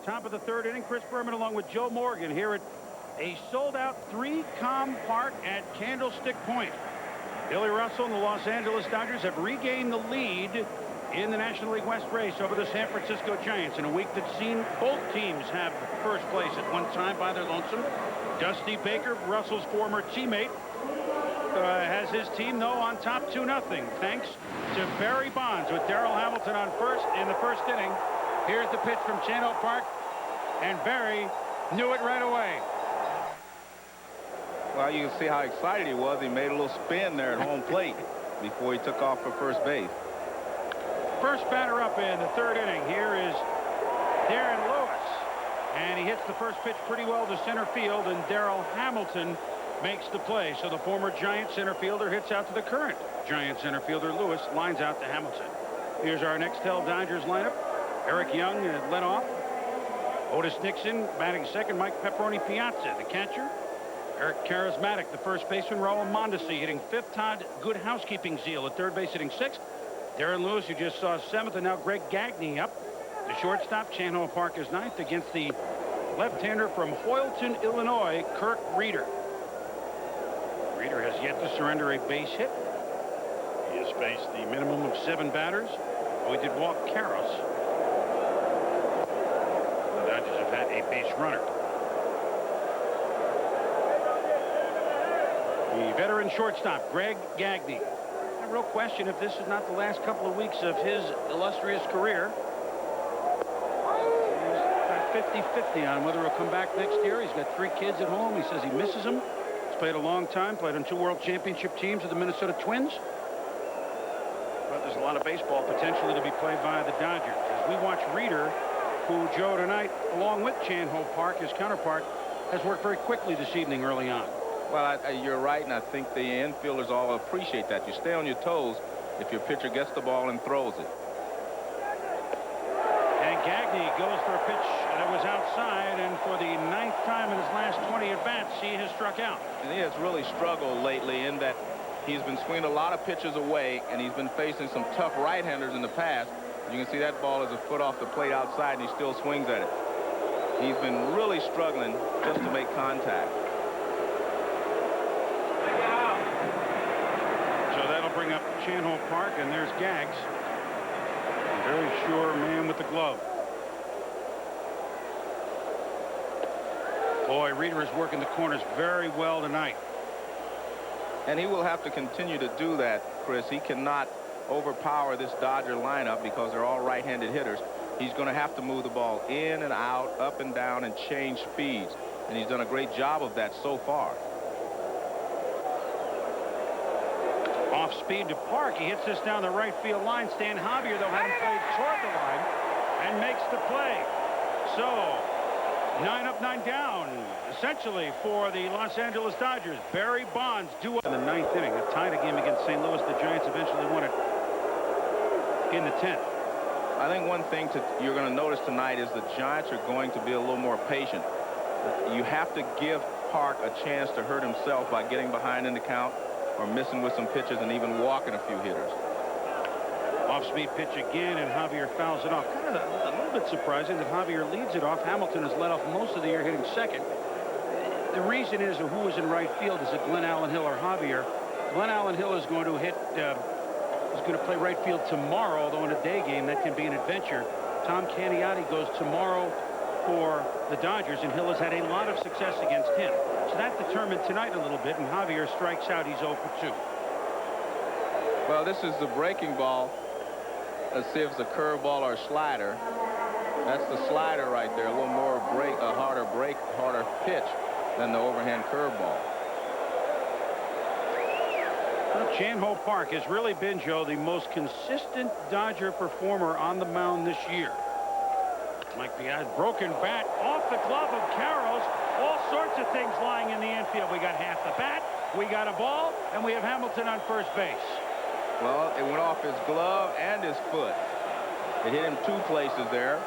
Top of the third inning, Chris Berman along with Joe Morgan here at a sold-out 3Com Park at Candlestick Point. Billy Russell and the Los Angeles Dodgers have regained the lead in the National League West race over the San Francisco Giants in a week that's seen both teams have first place at one time by their lonesome. Dusty Baker, Russell's former teammate, has his team, though, on top 2-0, thanks to Barry Bonds with Darrell Hamilton on first in the first inning. Here's the pitch from Chan Ho Park, and Barry knew it right away. Well, you can see how excited he was. He made a little spin there at home plate before he took off for first base. First batter up in the third inning. Here is Darren Lewis, and he hits the first pitch pretty well to center field, and Darrell Hamilton makes the play. So the former Giant center fielder hits out to the current Giant center fielder. Lewis lines out to Hamilton. Here's our Nextel Dodgers lineup. Eric Young led off. Otis Nixon batting second. Mike Pepperoni Piazza, the catcher. Eric Charismatic, the first baseman. Raul Mondesi hitting fifth. Todd Good Housekeeping Zeal at third base hitting sixth. Darren Lewis, you just saw seventh, and now Greg Gagne up. The shortstop, Chan Ho Park, is ninth against the left-hander from Hoyleton, Illinois, Kirk Reeder. Reeder has yet to surrender a base hit. He has faced the minimum of 7 batters. We did walk Karros. The Dodgers have had a base runner. The veteran shortstop, Greg Gagne. A real question if this is not the last couple of weeks of his illustrious career. He's got 50-50 on whether he'll come back next year. He's got 3 kids at home. He says he misses them. He's played a long time, played on 2 World Championship teams with the Minnesota Twins. But there's a lot of baseball potentially to be played by the Dodgers. As we watch Reeder, who Joe tonight, along with Chan Ho Park, his counterpart, has worked very quickly this evening early on. Well, you're right, and I think the infielders all appreciate that. You stay on your toes if your pitcher gets the ball and throws it. And Gagne goes for a pitch that was outside, and for the 9th time in his last 20 at-bats, he has struck out. And he has really struggled lately in that he's been swinging a lot of pitches away, and he's been facing some tough right-handers in the past. You can see that ball is a foot off the plate outside, and he still swings at it. He's been really struggling just to make contact. Bring up Chan Ho Park, and there's Gags. A very sure man with the glove. Boy, Reeder is working the corners very well tonight. And he will have to continue to do that, Chris. He cannot overpower this Dodger lineup because they're all right-handed hitters. He's going to have to move the ball in and out, up and down, and change speeds. And he's done a great job of that so far. Off speed to Park. He hits this down the right field line. Stan Javier, though, had him played toward the line and makes the play. So 9 up, 9 down, essentially, for the Los Angeles Dodgers. Barry Bonds due up in the 9th inning. They tied a game against St. Louis. The Giants eventually won it in the 10th. I think one thing you're going to notice tonight is the Giants are going to be a little more patient. You have to give Park a chance to hurt himself by getting behind in the count, or missing with some pitches, and even walking a few hitters. Off-speed pitch again, and Javier fouls it off. Kind of a little bit surprising that Javier leads it off. Hamilton has led off most of the year hitting second. The reason is who is in right field. Is it Glenn Allen Hill or Javier? Glenn Allen Hill is going to hit, is going to play right field tomorrow, although in a day game that can be an adventure. Tom Canniotti goes tomorrow for the Dodgers, and Hill has had a lot of success against him. So that determined tonight a little bit, and Javier strikes out. He's 0 for 2. Well, this is the breaking ball. Let's see if it's a curveball or a slider. That's the slider right there. A little more harder pitch than the overhand curveball. Well, Chan Ho Park has really been, Joe, the most consistent Dodger performer on the mound this year. Mike Piazza, broken bat off the glove of Karros. All sorts of things lying in the infield. We got half the bat, we got a ball, and we have Hamilton on first base. Well, it went off his glove and his foot. It hit him 2 places there.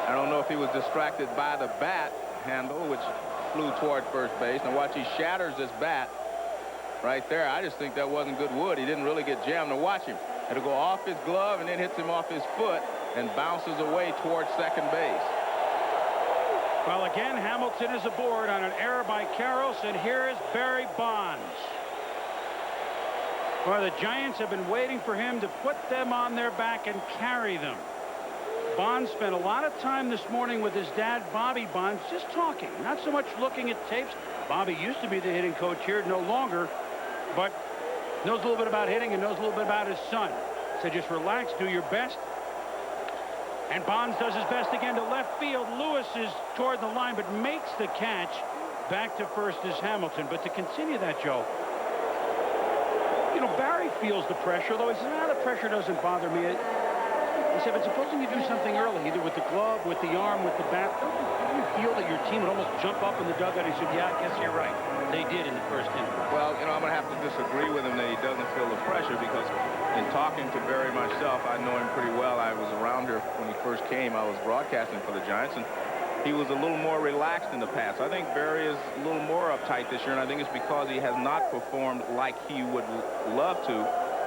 I don't know if he was distracted by the bat handle, which flew toward first base. Now watch, he shatters this bat right there. I just think that wasn't good wood. He didn't really get jammed. Now watch him. It'll go off his glove and then hits him off his foot and bounces away towards second base. Well, again, Hamilton is aboard on an error by Karros, and here is Barry Bonds. Well, the Giants have been waiting for him to put them on their back and carry them. Bonds spent a lot of time this morning with his dad, Bobby Bonds, just talking, not so much looking at tapes. Bobby used to be the hitting coach here, no longer, but knows a little bit about hitting and knows a little bit about his son. So just relax, do your best. And Bonds does his best again to left field. Lewis is toward the line, but makes the catch. Back to first is Hamilton. But to continue that, Joe, you know, Barry feels the pressure, though he says, the pressure doesn't bother me. He said, but supposing you do something early, either with the glove, with the arm, with the bat, don't you feel that your team would almost jump up in the dugout? He said, yeah, I guess you're right. They did in the first inning. Well, you know, I'm going to have to disagree with him that he doesn't feel the pressure, because in talking to Barry myself, I know him pretty well. I was around here when he first came. I was broadcasting for the Giants, and he was a little more relaxed in the past. I think Barry is a little more uptight this year, and I think it's because he has not performed like he would love to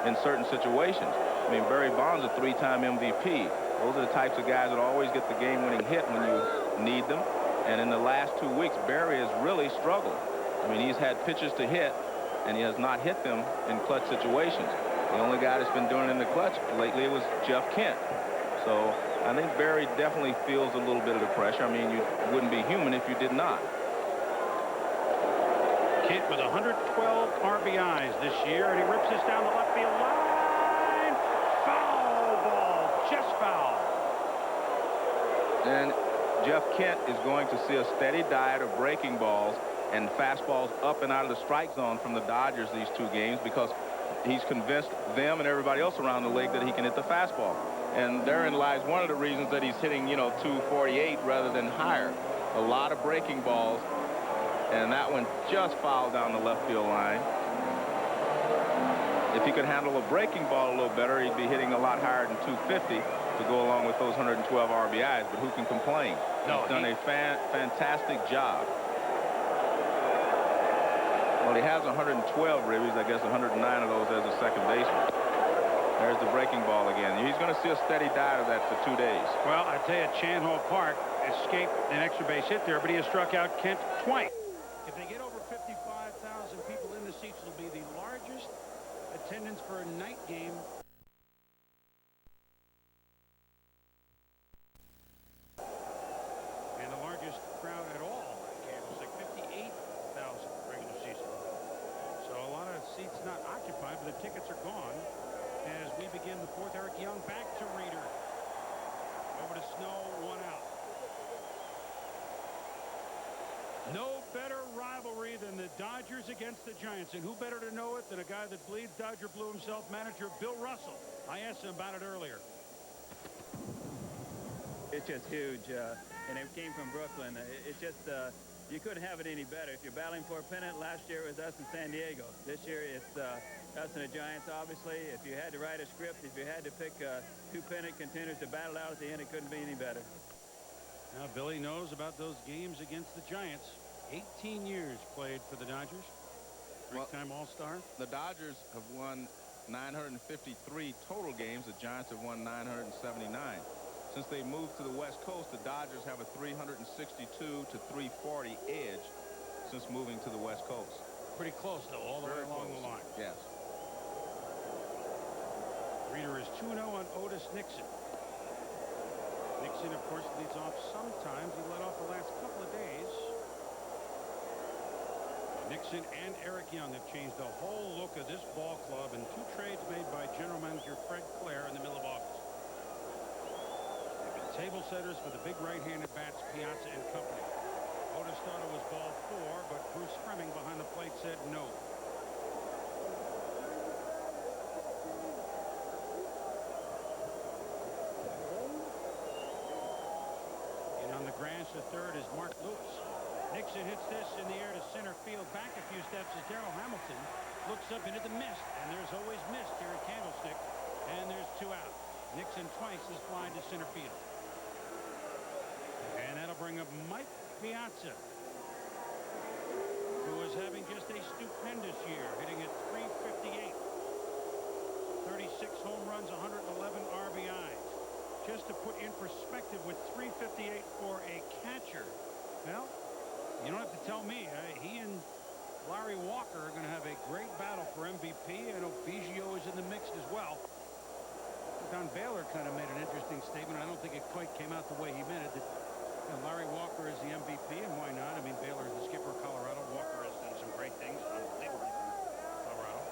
in certain situations. I mean, Barry Bonds, a three-time MVP. Those are the types of guys that always get the game-winning hit when you need them. And in the last 2 weeks, Barry has really struggled. I mean, he's had pitches to hit, and he has not hit them in clutch situations. The only guy that's been doing it in the clutch lately was Jeff Kent. So I think Barry definitely feels a little bit of the pressure. I mean, you wouldn't be human if you did not. Kent with 112 RBIs this year, and he rips this down the left field line. Foul ball, just foul. And Jeff Kent is going to see a steady diet of breaking balls and fastballs up and out of the strike zone from the Dodgers these two games, because he's convinced them and everybody else around the league that he can hit the fastball. And therein lies one of the reasons that he's hitting, you know, 248 rather than higher. A lot of breaking balls, and that one just fouled down the left field line. If he could handle a breaking ball a little better, he'd be hitting a lot higher than 250 to go along with those 112 RBIs, but who can complain? No, he's done a fantastic job. Well, he has 112 ribbies, I guess 109 of those as a second baseman. There's the breaking ball again. He's going to see a steady diet of that for 2 days. Well, I tell you, Chan Hall Park escaped an extra base hit there, but he has struck out Kent twice. If they get over 55,000 people in the seats, it'll be the largest attendance for a night game. And the largest crowd at all in Kansas, like 58,000 regular season. So a lot of seats not occupied, but the tickets are gone. As we begin the fourth, Eric Young back to Reeder. Over to Snow, one out. No better rivalry than the Dodgers against the Giants. And who better to know it than a guy that bleeds Dodger blue himself, manager Bill Russell. I asked him about it earlier. It's just huge, and it came from Brooklyn. It's just, you couldn't have it any better. If you're battling for a pennant, last year it was us in San Diego. This year it's us and the Giants, obviously. If you had to write a script, if you had to pick two pennant contenders to battle out at the end, it couldn't be any better. Now, Billy knows about those games against the Giants. 18 years played for the Dodgers. Three-time All-Star. The Dodgers have won 953 total games. The Giants have won 979. Since they moved to the West Coast, the Dodgers have a 362 to 340 edge since moving to the West Coast. Pretty close, though, all the way along the line. Yes. Reeder is 2-0 on Otis Nixon. Nixon, of course, leads off sometimes. He led off the last couple of days. Nixon and Eric Young have changed the whole look of this ball club in two trades made by general manager Fred Clare in the middle of August. They've been table setters for the big right-handed bats, Piazza and company. Otis thought it was ball 4, but Bruce Fleming behind the plate said no. And on the grass, the third is Mark Lewis. Nixon hits this in the air to center field. Back a few steps as Darrell Hamilton looks up into the mist. And there's always mist here at Candlestick. And there's 2 out. Nixon twice is flying to center field. And that'll bring up Mike Piazza, who is having just a stupendous year, hitting at .358. 36 home runs, 111 RBIs. Just to put in perspective, with .358 for a catcher, think it quite came out the way he meant it. That, Larry Walker is the MVP, and why not? I mean, Baylor is the skipper of Colorado. Walker has done some great things, unbelievably, for Colorado.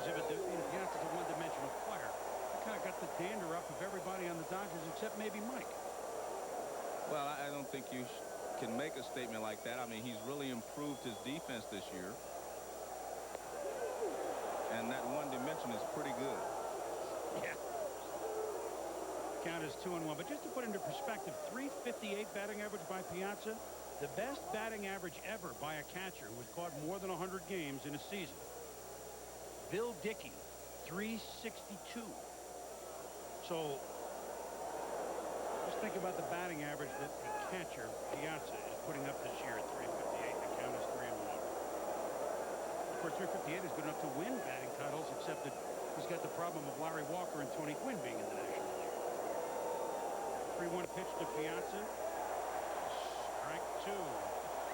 Piazza's a one-dimensional player. He kind of got the dander up of everybody on the Dodgers except maybe Mike. Well, I don't think you can make a statement like that. I mean, he's really improved his defense this year. And that one dimension is pretty good. Yeah. Count is 2-1. But just to put into perspective, .358 batting average by Piazza, the best batting average ever by a catcher who has caught more than 100 games in a season. Bill Dickey, .362. So just think about the batting average that a catcher, Piazza, is putting up this year at .358. The count is 3-1. Of course, .358 is good enough to win batting titles, except that he's got the problem of Larry Walker and Tony Gwynn being in the National League. 3-1 pitch to Piazza. Strike 2.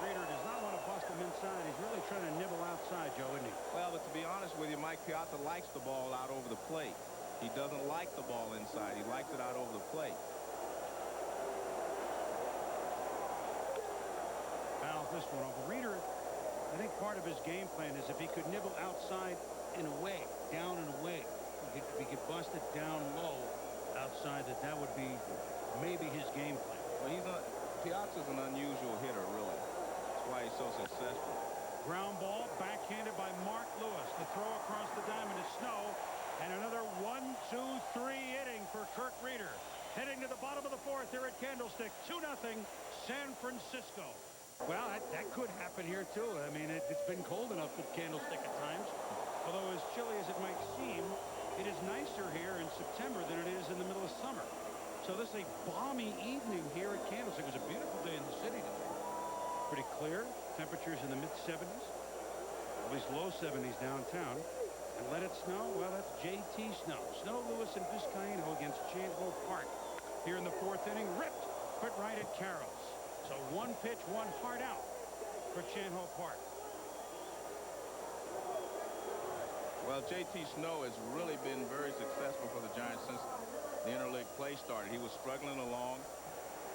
Reeder does not want to bust him inside. He's really trying to nibble outside, Joe, isn't he? Well, but to be honest with you, Mike Piazza likes the ball out over the plate. He doesn't like the ball inside. He likes it out over the plate. Fouls this one over. Reeder, I think part of his game plan is if he could nibble outside and away, down and away, if he could bust it down low outside, that would be maybe his game plan. Well, Piazza's an unusual hitter, really. That's why he's so successful. Ground ball backhanded by Mark Lewis. The throw across the diamond is Snow. And another 1-2-3 inning for Kirk Reeder. Heading to the bottom of the fourth here at Candlestick. 2-0 San Francisco. Well, that could happen here, too. I mean, it's been cold enough at Candlestick at times. Although as chilly as it might seem, it is nicer here in September than it is in the middle of summer. So this is a balmy evening here at Candlestick. It was a beautiful day in the city today. Pretty clear. Temperatures in the mid-70s. At least low 70s downtown. And let it snow? Well, that's JT Snow. Snow, Lewis, and Vizcaino against Chandler Park. Here in the fourth inning, ripped, but right at Carroll's. So one pitch, one hard out for Chandler Park. Well, JT Snow has really been very successful for the Giants since the interleague play started. He was struggling along,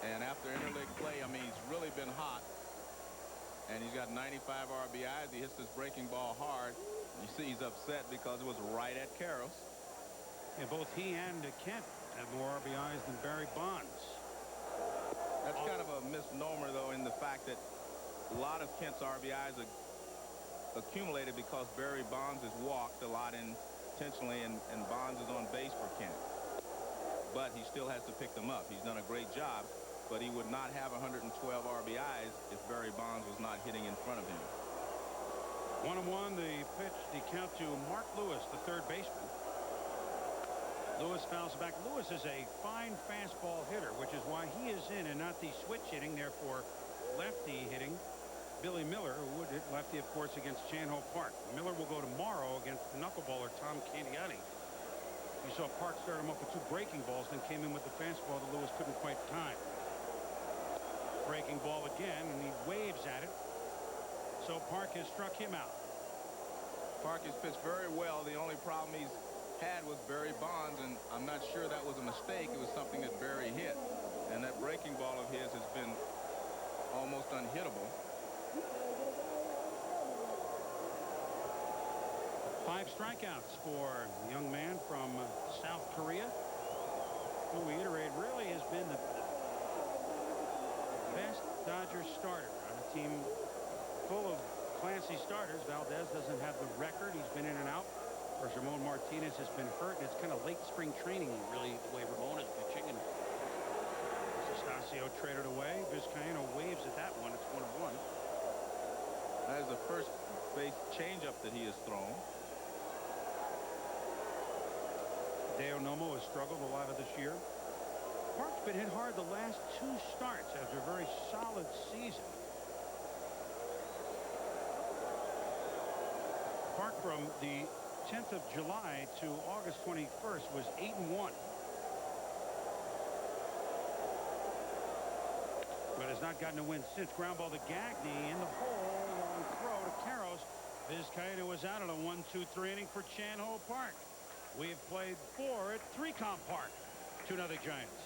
and after interleague play, I mean, he's really been hot. And he's got 95 RBIs. He hits this breaking ball hard. You see he's upset because it was right at Karros. And both he and Kent have more RBIs than Barry Bonds. That's kind of a misnomer, though, in the fact that a lot of Kent's RBIs are accumulated because Barry Bonds has walked a lot intentionally, and Bonds is on base for Kent. But he still has to pick them up. He's done a great job, but he would not have 112 RBIs if Barry Bonds was not hitting in front of him. 1-1, the pitch, the count to Mark Lewis, the third baseman. Lewis fouls back. Lewis is a fine fastball hitter, which is why he is in and not the switch hitting, therefore lefty hitting Billy Miller, who would hit lefty, of course, against Chandler Park. Miller will go tomorrow against the knuckleballer Tom Candiani. You saw Park start him up with two breaking balls, then came in with the fastball that Lewis couldn't quite time. Breaking ball again, and he waves at it. So Park has struck him out. Park has pitched very well. The only problem he's had was Barry Bonds, and I'm not sure that was a mistake. It was something that Barry hit. And that breaking ball of his has been almost unhittable. 5 strikeouts for the young man from South Korea, who we iterate really has been the best Dodgers starter on a team full of classy starters. Valdez doesn't have the record. He's been in and out. Or Ramon Martinez has been hurt, and it's kind of late spring training, really, the way Ramon is pitching. And Stasio traded away. Vizcaino waves at that one. It's 1-1. That is the first base changeup that he has thrown. Deo Nomo has struggled a lot of this year. Park's been hit hard the last 2 starts after a very solid season. Park from the 10th of July to August 21st was 8-1. But has not gotten a win since. Ground ball to Gagne in the hole. Long throw to Karros. Vizcaino was out on a 1-2-3 inning for Chandler Park. We have played 4 at 3 Comp Park. 2-0 Giants.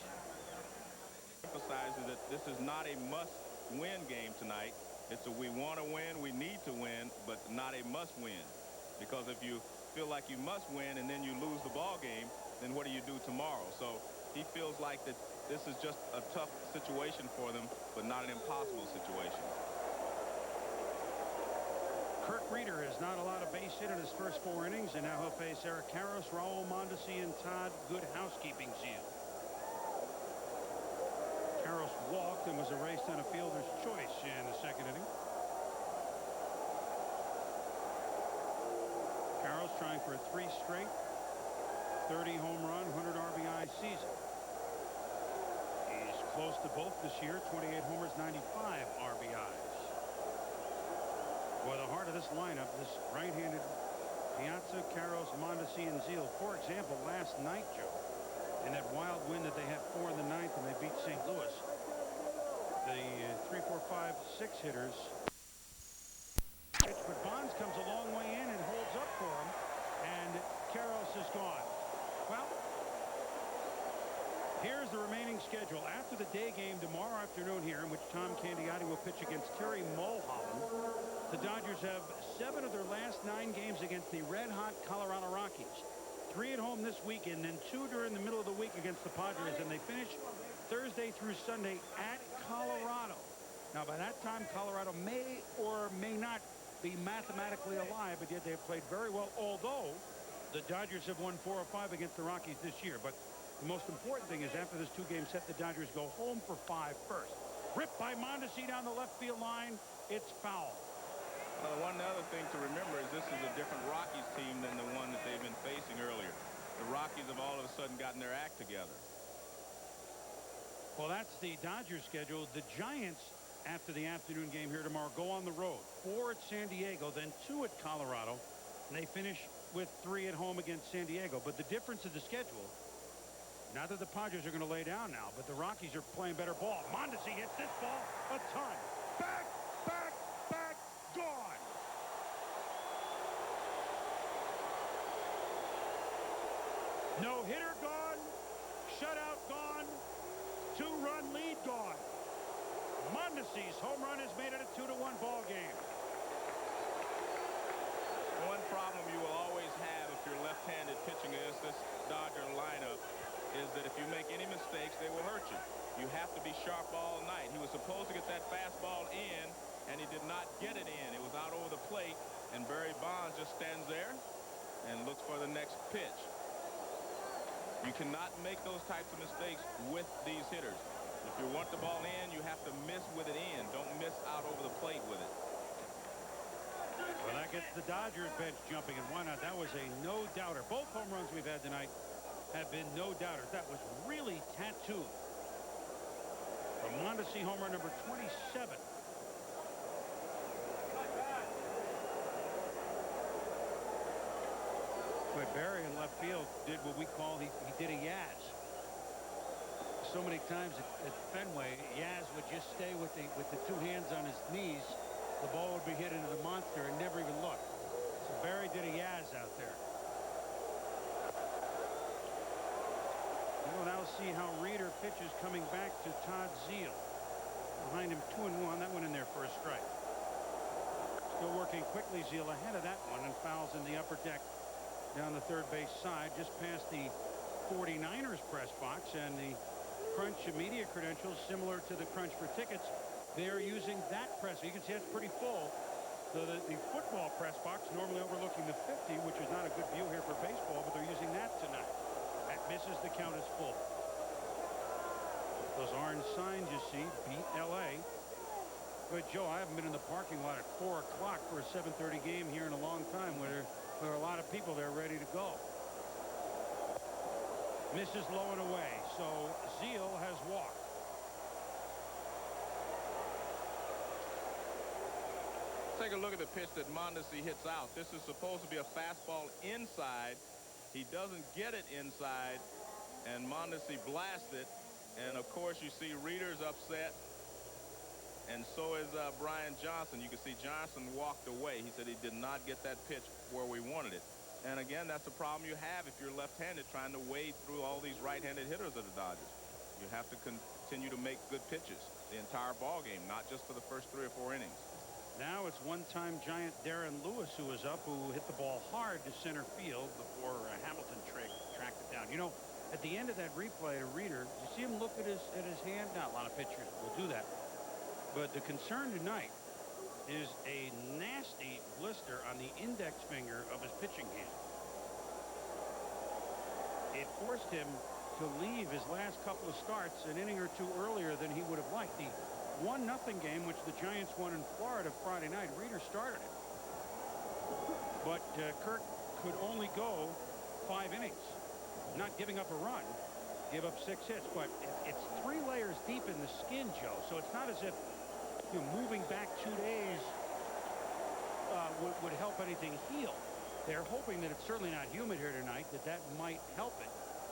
this is not a must-win game tonight. It's a we want to win, we need to win, but not a must-win. Because if you feel like you must win and then you lose the ball game, then what do you do tomorrow? So he feels like that this is just a tough situation for them, but not an impossible situation. Kirk Reeder has not allowed a base hit in his first 4 innings, and now he'll face Eric Karros, Raul Mondesi, and Todd Good Housekeeping Zeile. Karros walked and was erased on a fielder's choice in the second inning. Karros trying for a 3 straight 30 home run, 100 RBI season. He's close to both this year, 28 homers, 95 RBIs. Boy, the heart of this lineup, this right-handed Piazza, Karros, Mondesi, and Zeile. For example, last night, Joe, in that wild win that they had 4 in the 9th and they beat St. Louis, the 3, 4, 5, 6 hitters. But Bonds comes a long way in and holds up for him, and Karros is gone. Well, here's the remaining schedule. After the day game tomorrow afternoon here, in which Tom Candiotti will pitch against Terry Mulholland, the Dodgers have 7 of their last 9 games against the red-hot Colorado Rockies. 3 at home this weekend, and 2 during the middle of the week against the Padres, and they finish Thursday through Sunday at Colorado. Now, by that time, Colorado may or may not be mathematically alive, but yet they have played very well, although the Dodgers have won 4 or 5 against the Rockies this year. But the most important thing is after this 2-game set, the Dodgers go home for 5 first. Ripped by Mondesi down the left field line. It's foul. Well, one other thing to remember is this is a different Rockies team than the one that they've been facing earlier. The Rockies have all of a sudden gotten their act together. Well, that's the Dodgers schedule. The Giants, after the afternoon game here tomorrow, go on the road. 4 at San Diego, then 2 at Colorado. And they finish with 3 at home against San Diego. But the difference in the schedule, not that the Padres are going to lay down now, but the Rockies are playing better ball. Mondesi hits this ball a ton. Back, gone. No hitter gone. Shutout gone. 2-run lead gone. Mondesi's home run has made it a 2-1 ball game. One problem you will always have if you're left-handed pitching against this Dodger lineup is that if you make any mistakes, they will hurt you. You have to be sharp all night. He was supposed to get that fastball in, and he did not get it in. It was out over the plate, and Barry Bonds just stands there and looks for the next pitch. You cannot make those types of mistakes with these hitters. If you want the ball in, you have to miss with it in. Don't miss out over the plate with it. Well, that gets the Dodgers bench jumping, and why not? That was a no-doubter. Both home runs we've had tonight have been no-doubters. That was really tattooed. From Mondesi, home run number 27. But Barry in left field did what we call, he did a Yaz. So many times at Fenway, Yaz would just stay with the 2 hands on his knees. The ball would be hit into the monster and never even look. So Barry did a Yaz out there. We'll now see how Reeder pitches coming back to Todd Zeile. Behind him 2-1. That went in there for a strike. Still working quickly. Zeile ahead of that one and fouls in the upper deck down the third base side, just past the 49ers press box, and the Crunch media credentials similar to the Crunch for tickets. They're using that press. You can see it's pretty full. So the football press box, normally overlooking the 50, which is not a good view here for baseball, but they're using that tonight. That misses, the count is full. Those orange signs you see, beat LA. But Joe, I haven't been in the parking lot at 4 o'clock for a 7:30 game here in a long time, where there are a lot of people there ready to go. Misses low and away, so Zeile has walked. Take a look at the pitch that Mondesi hits out. This is supposed to be a fastball inside. He doesn't get it inside, and Mondesi blasts it. And of course, you see Reeder's upset, and so is Brian Johnson. You can see Johnson walked away. He said he did not get that pitch where we wanted it. And again, that's the problem you have if you're left-handed trying to wade through all these right-handed hitters of the Dodgers. You have to continue to make good pitches the entire ball game, not just for the first 3 or 4 innings. Now it's one-time Giant Darren Lewis who was up, who hit the ball hard to center field before Hamilton tracked it down. You know, at the end of that replay to Reeder, you see him look at his hand? Not a lot of pitchers will do that. But the concern tonight is a nasty blister on the index finger of his pitching hand. It forced him to leave his last couple of starts an inning or two earlier than he would have liked. The 1-0 game, which the Giants won in Florida Friday night, Reeder started it. But Kirk could only go 5 innings, not giving up a run, give up 6 hits. But it's 3 layers deep in the skin, Joe, so it's not as if moving back 2 days would help anything heal. They're hoping that it's certainly not humid here tonight, that might help it.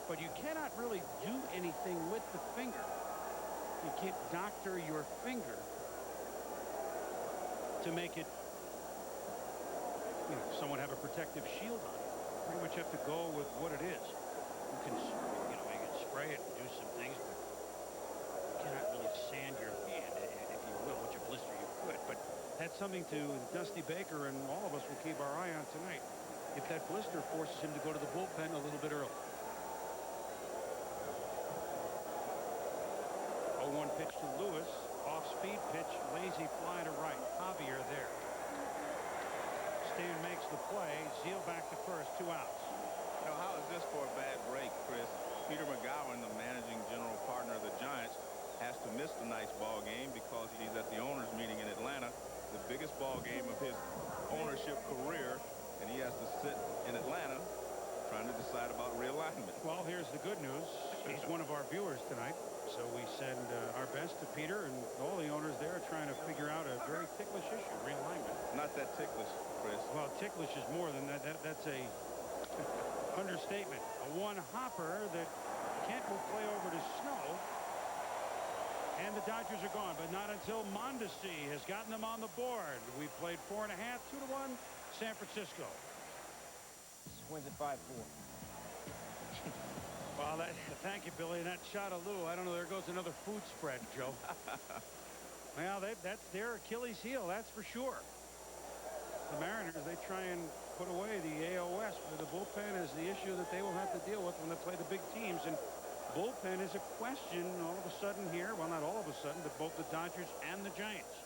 But you cannot really do anything with the finger. You can't doctor your finger to make it, somewhat have a protective shield on it. Pretty much have to go with what it is. You can, you can spray it and do some things, but you cannot really sand your hand, if you will, which a blister you could. But that's something to Dusty Baker and all of us will keep our eye on tonight. If that blister forces him to go to the bullpen a little bit early. 0-1 pitch to Lewis. Off-speed pitch. Lazy fly to right. Javier there. Stan makes the play. Zeal back to first. 2 outs. How is this for a bad break, Chris? Peter McGowan, the managing general partner of the Giants, has to miss tonight's ball game because he's at the owners meeting in Atlanta, the biggest ball game of his ownership career, and he has to sit in Atlanta trying to decide about realignment. Well, here's the good news. He's one of our viewers tonight. So we send our best to Peter, and all the owners there are trying to figure out a very ticklish issue, realignment. Not that ticklish, Chris. Well, ticklish is more than that. That's a understatement. A 1-hopper that Kent will play over to Snow. And the Dodgers are gone, but not until Mondesi has gotten them on the board. We played 4.5, 2-1, San Francisco. Wins at 5-4. Well, thank you, Billy. And that shot of Lou, I don't know, there goes another food spread, Joe. Well, that's their Achilles heel, that's for sure. The Mariners, they try and put away the AL West, where the bullpen is the issue that they will have to deal with when they play the big teams. And bullpen is a question all of a sudden here. Well, not all of a sudden, but both the Dodgers and the Giants.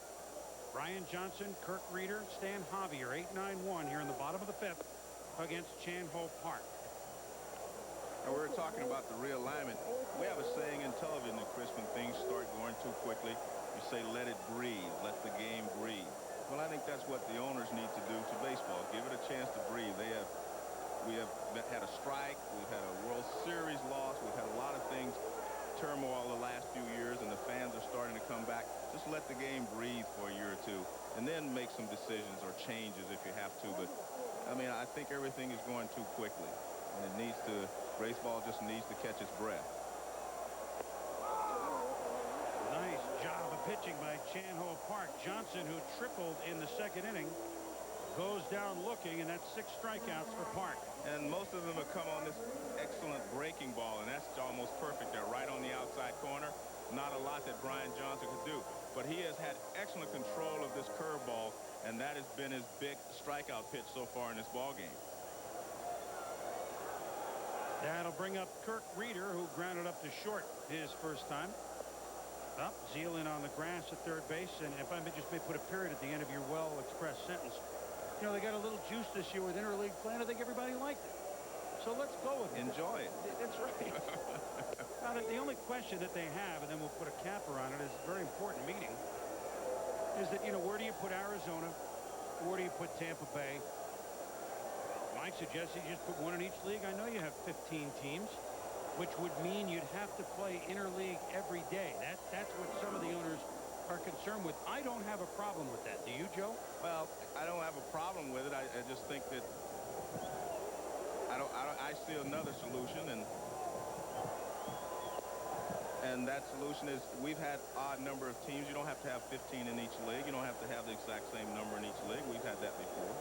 Brian Johnson, Kirk Reeder, Stan Javier, 8-9-1 here in the bottom of the 5th against Chan Ho Park. And we were talking about the realignment. We have a saying in television, Chris, when things start going too quickly, you say, let it breathe, let the game breathe. Well, I think that's what the owners need to do to baseball. Give it a chance to breathe. We have had a strike. We've had a World Series loss. We've had a lot of things, turmoil the last few years, and the fans are starting to come back. Just let the game breathe for a year or two, and then make some decisions or changes if you have to. But, I mean, I think everything is going too quickly, and baseball just needs to catch its breath. Nice job of pitching by Chan Ho Park. Johnson, who tripled in the 2nd inning, goes down looking, and that's 6 strikeouts for Park. And most of them have come on this excellent breaking ball, and that's almost perfect there, right on the outside corner. Not a lot that Brian Johnson could do, but he has had excellent control of this curveball, and that has been his big strikeout pitch so far in this ball game. That'll bring up Kirk Reeder, who grounded up to short his first time. Up, Zeal in on the grass at third base, and if I may just put a period at the end of your well-expressed sentence, they got a little juice this year with interleague play, and I think everybody liked it. So let's go with it. Enjoy it. That's right. Now, the only question that they have, and then we'll put a capper on it, is a very important meeting, is that, where do you put Arizona? Where do you put Tampa Bay? I suggest you just put one in each league. I know you have 15 teams, which would mean you'd have to play interleague every day. That's what some of the owners are concerned with. I don't have a problem with that. Do you, Joe? Well, I don't have a problem with it. I just think that I see another solution, and that solution is we've had odd number of teams. You don't have to have 15 in each league. You don't have to have the exact same number in each league. We've had that before.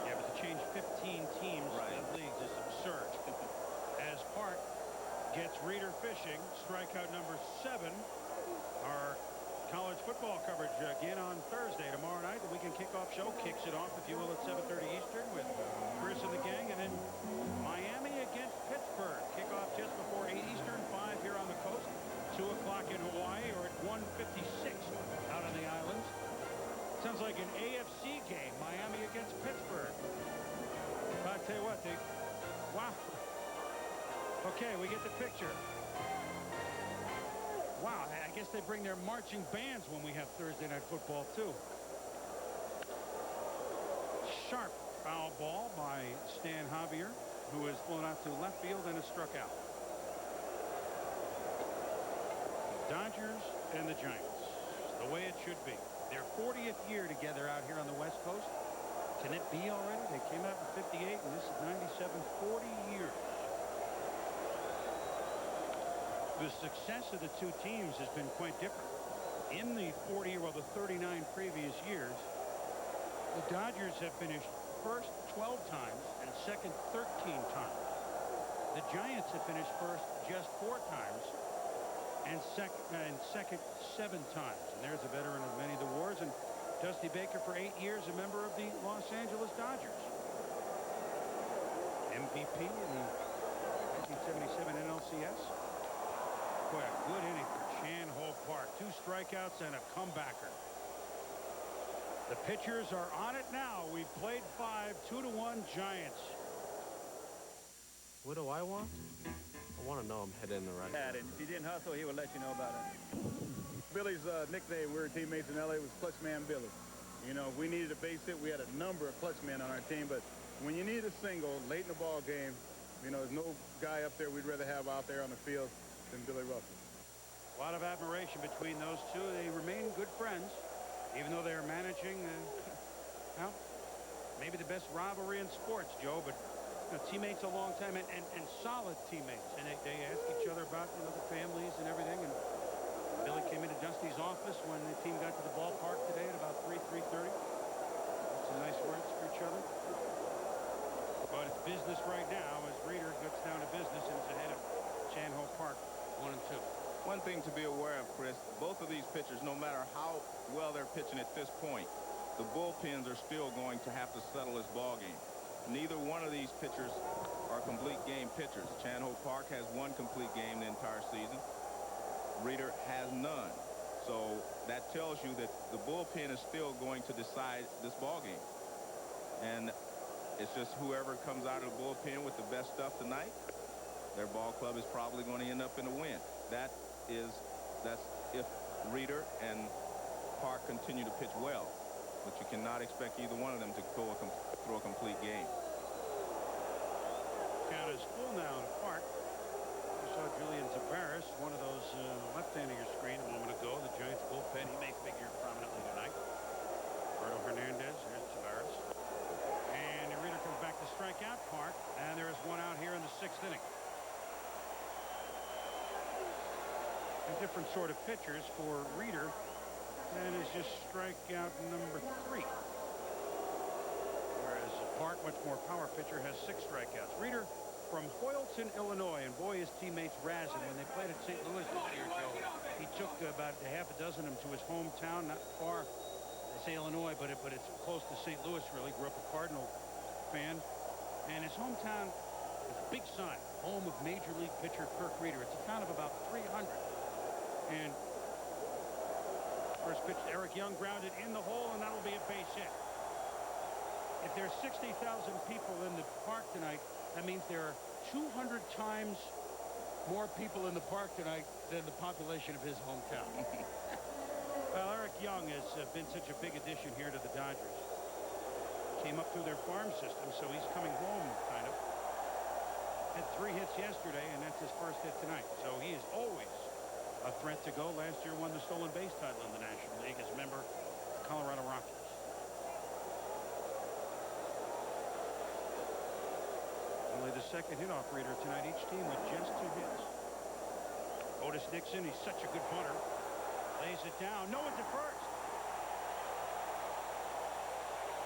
Yeah, but to change 15 teams in leagues is absurd. As Park gets Reader fishing. Strikeout number 7. Our college football coverage again on Thursday. Tomorrow night, the weekend kickoff show kicks it off, if you will, at 7:30 Eastern with Chris and the gang. And then Miami against Pittsburgh. Kickoff just before 8 Eastern, 5 here on the coast, 2 o'clock in Hawaii, or at 1:56 out on the islands. Sounds like an AFC game, Miami against Pittsburgh. But I'll tell you what, wow. Okay, we get the picture. Wow, I guess they bring their marching bands when we have Thursday Night Football, too. Sharp foul ball by Stan Javier, who has flown out to left field and has struck out. Dodgers and the Giants, the way it should be. Their 40th year together out here on the West Coast. Can it be already? They came out in 58, and this is 97, 40 years. The success of the two teams has been quite different. In the 40, well, the 39 previous years, the Dodgers have finished first 12 times and second 13 times. The Giants have finished first just 4 times and second 7 times. And there's a veteran of many of the wars. And Dusty Baker, for 8 years, a member of the Los Angeles Dodgers. MVP in the 1977 NLCS. Boy, a good inning for Chan Ho Park. 2 strikeouts and a comebacker. The pitchers are on it now. We've played 5, 2-1 Giants. What do I want? I want to know I'm headed in the right direction. If he didn't hustle, he would let you know about it. Billy's nickname, we were teammates in L.A., was Clutch Man Billy. You know, if we needed a base hit, we had a number of clutch men on our team, but when you need a single late in the ball game, you know, there's no guy up there we'd rather have out there on the field than Billy Russell. A lot of admiration between those two. They remain good friends, even though they're managing, well, maybe the best rivalry in sports, Joe, but teammates a long time and solid teammates. And they ask each other about, the families and everything. And Billy came into Dusty's office when the team got to the ballpark today at about 3:30. Some nice words for each other. But it's business right now as Reader gets down to business and is ahead of Chan Ho Park 1-2. One thing to be aware of, Chris, both of these pitchers, no matter how well they're pitching at this point, the bullpens are still going to have to settle this ball game. Neither one of these pitchers are complete game pitchers. Chan Ho Park has 1 complete game the entire season. Reader has none. So that tells you that the bullpen is still going to decide this ball game. And it's just whoever comes out of the bullpen with the best stuff tonight, their ball club is probably going to end up in a win. That's if Reader and Park continue to pitch well. But you cannot expect either one of them to throw a complete game. Count is full now in Park. You saw Julian Tavares, one of those left end of your screen a moment ago. The Giants bullpen, he may figure prominently tonight. Roberto Hernandez, here's Tavares. And Reader comes back to strike out Park. And there is 1 out here in the 6th inning. Different sort of pitchers for Reader, and is just strikeout number 3. Whereas Park, much more power pitcher, has 6 strikeouts. Reader from Hoyleton, Illinois, and boy, his teammates razz him when they played at St. Louis this year, Joe. He took about a half a dozen of them to his hometown, not far. I say Illinois, but it's close to St. Louis. Really grew up a Cardinal fan, and his hometown is Big Sun, home of Major League pitcher Kirk Reader. It's a town of about 300. And first pitch, Eric Young grounded in the hole, and that'll be a base hit. If there's 60,000 people in the park tonight, that means there are 200 times more people in the park tonight than the population of his hometown. Well, Eric Young has been such a big addition here to the Dodgers. Came up through their farm system, so he's coming home, kind of. Had 3 hits yesterday, and that's his first hit tonight. So he is always a threat to go. Last year won the stolen base title in the National League as a member of the Colorado Rockies. Only the 2nd hit off Reader tonight. Each team with just 2 hits. Otis Nixon, he's such a good punter. Lays it down. No one's at first.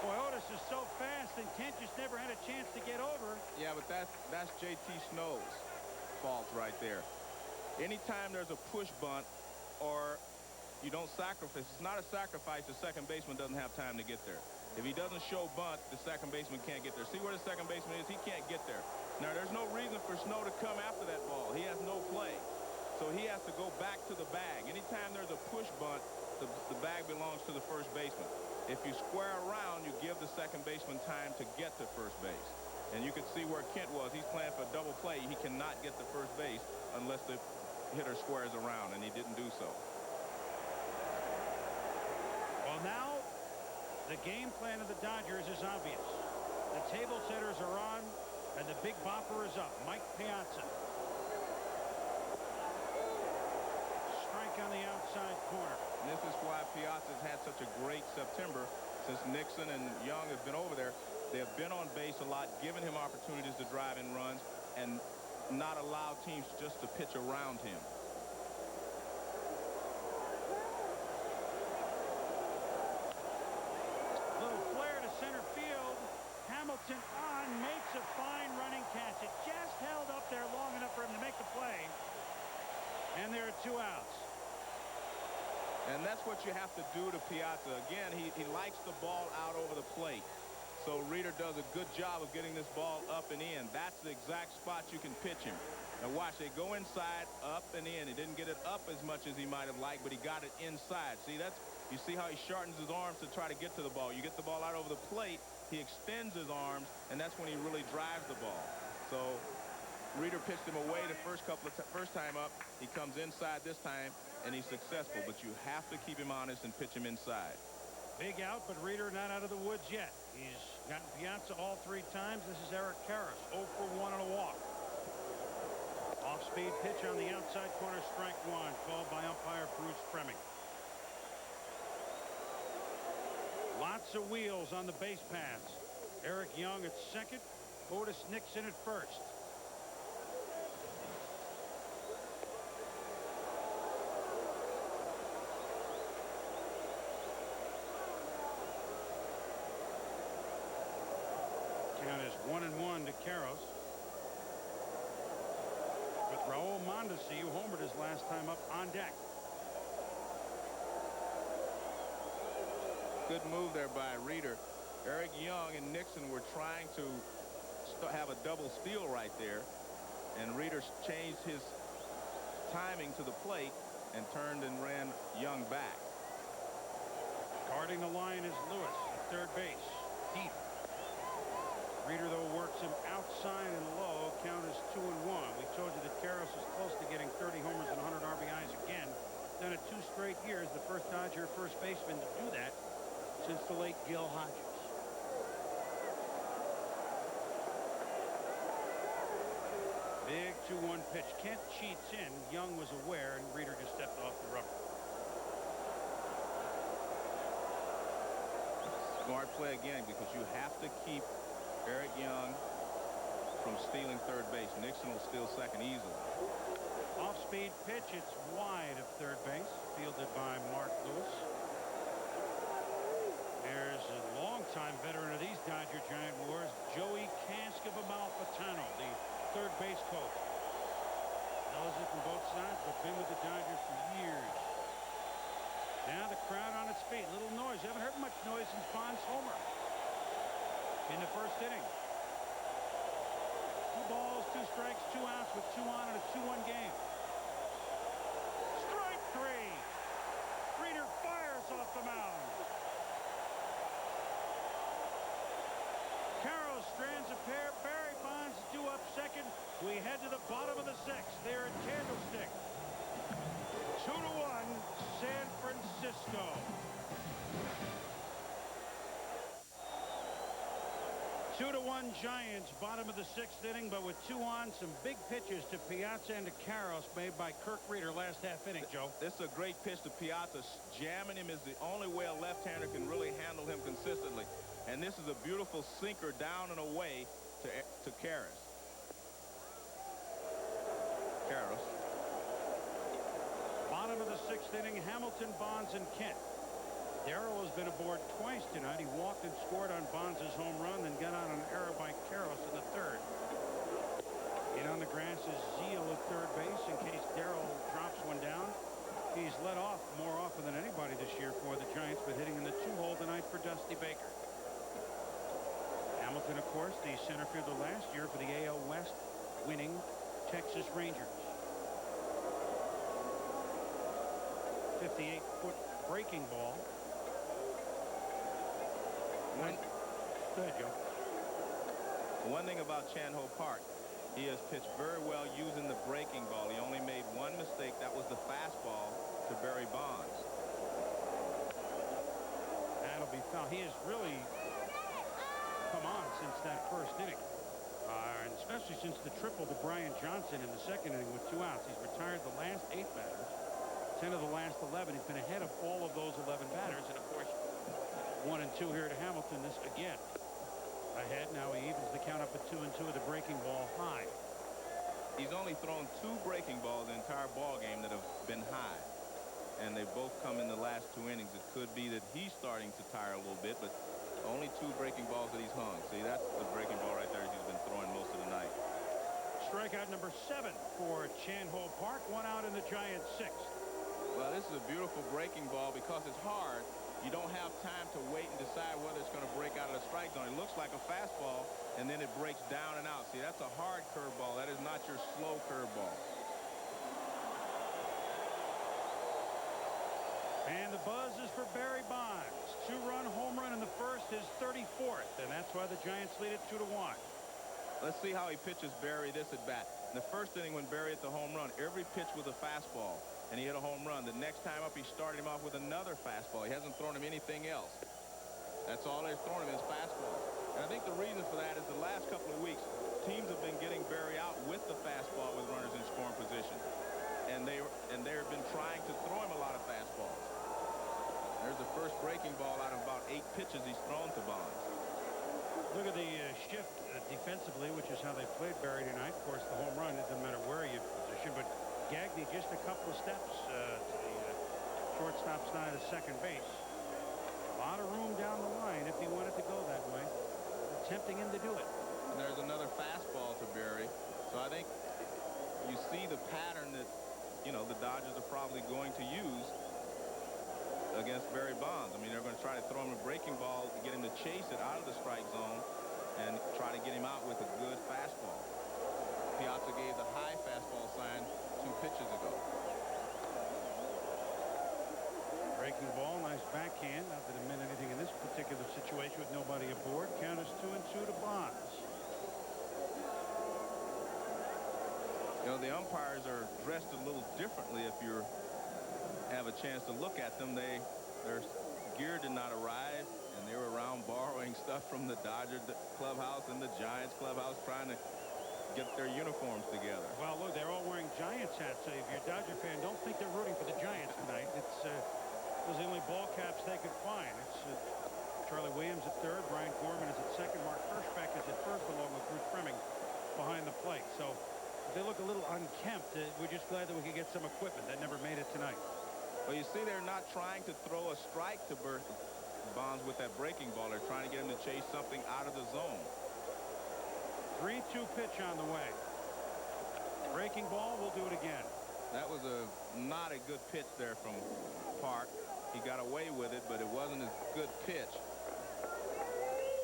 Boy, Otis is so fast, and Kent just never had a chance to get over. Yeah, but that's J.T. Snows. faults right there. Anytime there's a push bunt or you don't sacrifice, it's not a sacrifice, the second baseman doesn't have time to get there. If he doesn't show bunt, the second baseman can't get there. See where the second baseman is? He can't get there. Now, there's no reason for Snow to come after that ball. He has no play. So he has to go back to the bag. Anytime there's a push bunt, the bag belongs to the first baseman. If you square around, you give the second baseman time to get to first base. And you can see where Kent was. He's playing for a double play. He cannot get to first base unless the hitter squares around, and he didn't do so. Well, now the game plan of the Dodgers is obvious. The table setters are on, and the big bopper is up. Mike Piazza. Strike on the outside corner. And this is why Piazza's had such a great September since Nixon and Young have been over there. They have been on base a lot, given him opportunities to drive in runs, and not allowed teams just to pitch around him. Little flare to center field. Hamilton on, makes a fine running catch. It just held up there long enough for him to make the play. And there are 2 outs. And that's what you have to do to Piazza. Again, he likes the ball out over the plate. So Reeder does a good job of getting this ball up and in. That's the exact spot you can pitch him. Now watch, they go inside, up and in. He didn't get it up as much as he might have liked, but he got it inside. See, you see how he shortens his arms to try to get to the ball. You get the ball out over the plate, he extends his arms, and that's when he really drives the ball. So Reeder pitched him away the first time up. He comes inside this time, and he's successful. But you have to keep him honest and pitch him inside. Big out, but Reeder not out of the woods yet. He's gotten Piazza all 3 times. This is Eric Karros, 0 for 1 on a walk. Off-speed pitch on the outside corner, strike 1, called by umpire Bruce Fremming. Lots of wheels on the base paths. Eric Young at second, Otis Nixon at first. Count is 1-1 to Karros. With Raul Mondesi, who homered his last time up, on deck. Good move there by Reeder. Eric Young and Nixon were trying to have a double steal right there, and Reeder changed his timing to the plate and turned and ran Young back. Guarding the line is Lewis at third base. Deep. Reeder, though, works him outside and low. Count is 2-1. We told you that Karros is close to getting 30 homers and 100 RBIs again. Done it 2 straight years. The first Dodger first baseman to do that since the late Gil Hodges. Big 2-1 pitch. Kent cheats in. Young was aware, and Reeder just stepped off the rubber. Smart play again, because you have to keep Eric Young from stealing third base. Nixon will steal second easily. Off-speed pitch. It's wide of third base. Fielded by Mark Lewis. There's a longtime veteran of these Dodger Giant wars, Joey Caskibamalfatano, the third base coach. Knows it from both sides, but been with the Dodgers for years. Now the crowd on its feet. Little noise. You haven't heard much noise since Bonds' homer in the first inning. 2 balls, 2 strikes, 2 outs with 2 on in a 2-1 game. Strike 3. Reeder fires off the mound. Karros strands a pair. Barry Bonds due up second. We head to the bottom of the 6th. They're at Candlestick. 2-1 San Francisco. Two to 1 Giants, bottom of the 6th inning, but with 2 on, some big pitches to Piazza and to Karros made by Kirk Reeder last half inning, Joe. This is a great pitch to Piazza. Jamming him is the only way a left-hander can really handle him consistently. And this is a beautiful sinker down and away to Karros. Bottom of the 6th inning, Hamilton, Bonds, and Kent. Darrell has been aboard twice tonight. He walked and scored on Bonds' home run, then got on an error by Karros in the 3rd. In And on the grass is Zeal at third base in case Darrell drops one down. He's led off more often than anybody this year for the Giants, but hitting in the 2-hole tonight for Dusty Baker. Hamilton, of course, the center fielder last year for the AL West winning Texas Rangers. 58-foot breaking ball. Go ahead, Joe. One thing about Chan Ho Park, he has pitched very well using the breaking ball. He only made one mistake. That was the fastball to Barry Bonds. That'll be foul. He has really come on since that first inning. And especially since the triple to Brian Johnson in the second inning with 2 outs. He's retired the last 8 batters, 10 of the last 11. He's been ahead of all of those 11 batters. And, of course, 1 and 2 here to Hamilton. This again ahead. Now he evens the count up at 2 and 2 with the breaking ball high. He's only thrown 2 breaking balls the entire ball game that have been high. And they both come in the last 2 innings. It could be that he's starting to tire a little bit, but only 2 breaking balls that he's hung. See, that's the breaking ball right there he's been throwing most of the night. Strikeout number 7 for Chan Ho Park. 1 out in the Giants' 6th. Well, this is a beautiful breaking ball because it's hard. You don't have time to wait and decide whether it's going to break out of the strike zone. It looks like a fastball, and then it breaks down and out. See, that's a hard curveball. That is not your slow curveball. And the buzz is for Barry Bonds. 2-run home run in the first, his 34th, and that's why the Giants lead it 2-1. Let's see how he pitches Barry this at bat. In the first inning when Barry hit the home run, every pitch was a fastball, and he hit a home run. The next time up, he started him off with another fastball. He hasn't thrown him anything else. That's all they're throwing him is fastball. And I think the reason for that is the last couple of weeks, teams have been getting Barry out with the fastball with runners in scoring position. And they've been trying to throw him a lot of fastballs. There's the first breaking ball out of about 8 pitches he's thrown to Bonds. Look at the shift defensively, which is how they played Barry tonight. Of course, the home run, it doesn't matter where you position, but Gagne just a couple of steps to the shortstop side of second base. A lot of room down the line if he wanted to go that way. Tempting him to do it. And there's another fastball to Barry. So I think you see the pattern that, the Dodgers are probably going to use against Barry Bonds. I mean, they're going to try to throw him a breaking ball to get him to chase it out of the strike zone and try to get him out with a good fastball. Piazza gave the high fastball sign 2 pitches ago. Breaking ball, nice backhand. Not that it meant anything in this particular situation with nobody aboard. Count is 2 and 2 to Bonds. The umpires are dressed a little differently if you have a chance to look at them. Their gear did not arrive, and they were around borrowing stuff from the Dodger clubhouse and the Giants clubhouse trying to get their uniforms together. Well, look, they're all wearing Giants hats. So if you're a Dodger fan, don't think they're rooting for the Giants tonight. It's those are the only ball caps they could find. It's Charlie Williams at third, Brian Gorman is at second, Mark Hirschbeck is at first, along with Bruce Fremming behind the plate. So they look a little unkempt. We're just glad that we could get some equipment that never made it tonight. Well, you see, they're not trying to throw a strike to Bonds with that breaking ball. They're trying to get him to chase something out of the zone. 3-2 pitch on the way. Breaking ball, we'll do it again. That was not a good pitch there from Park. He got away with it, but it wasn't a good pitch.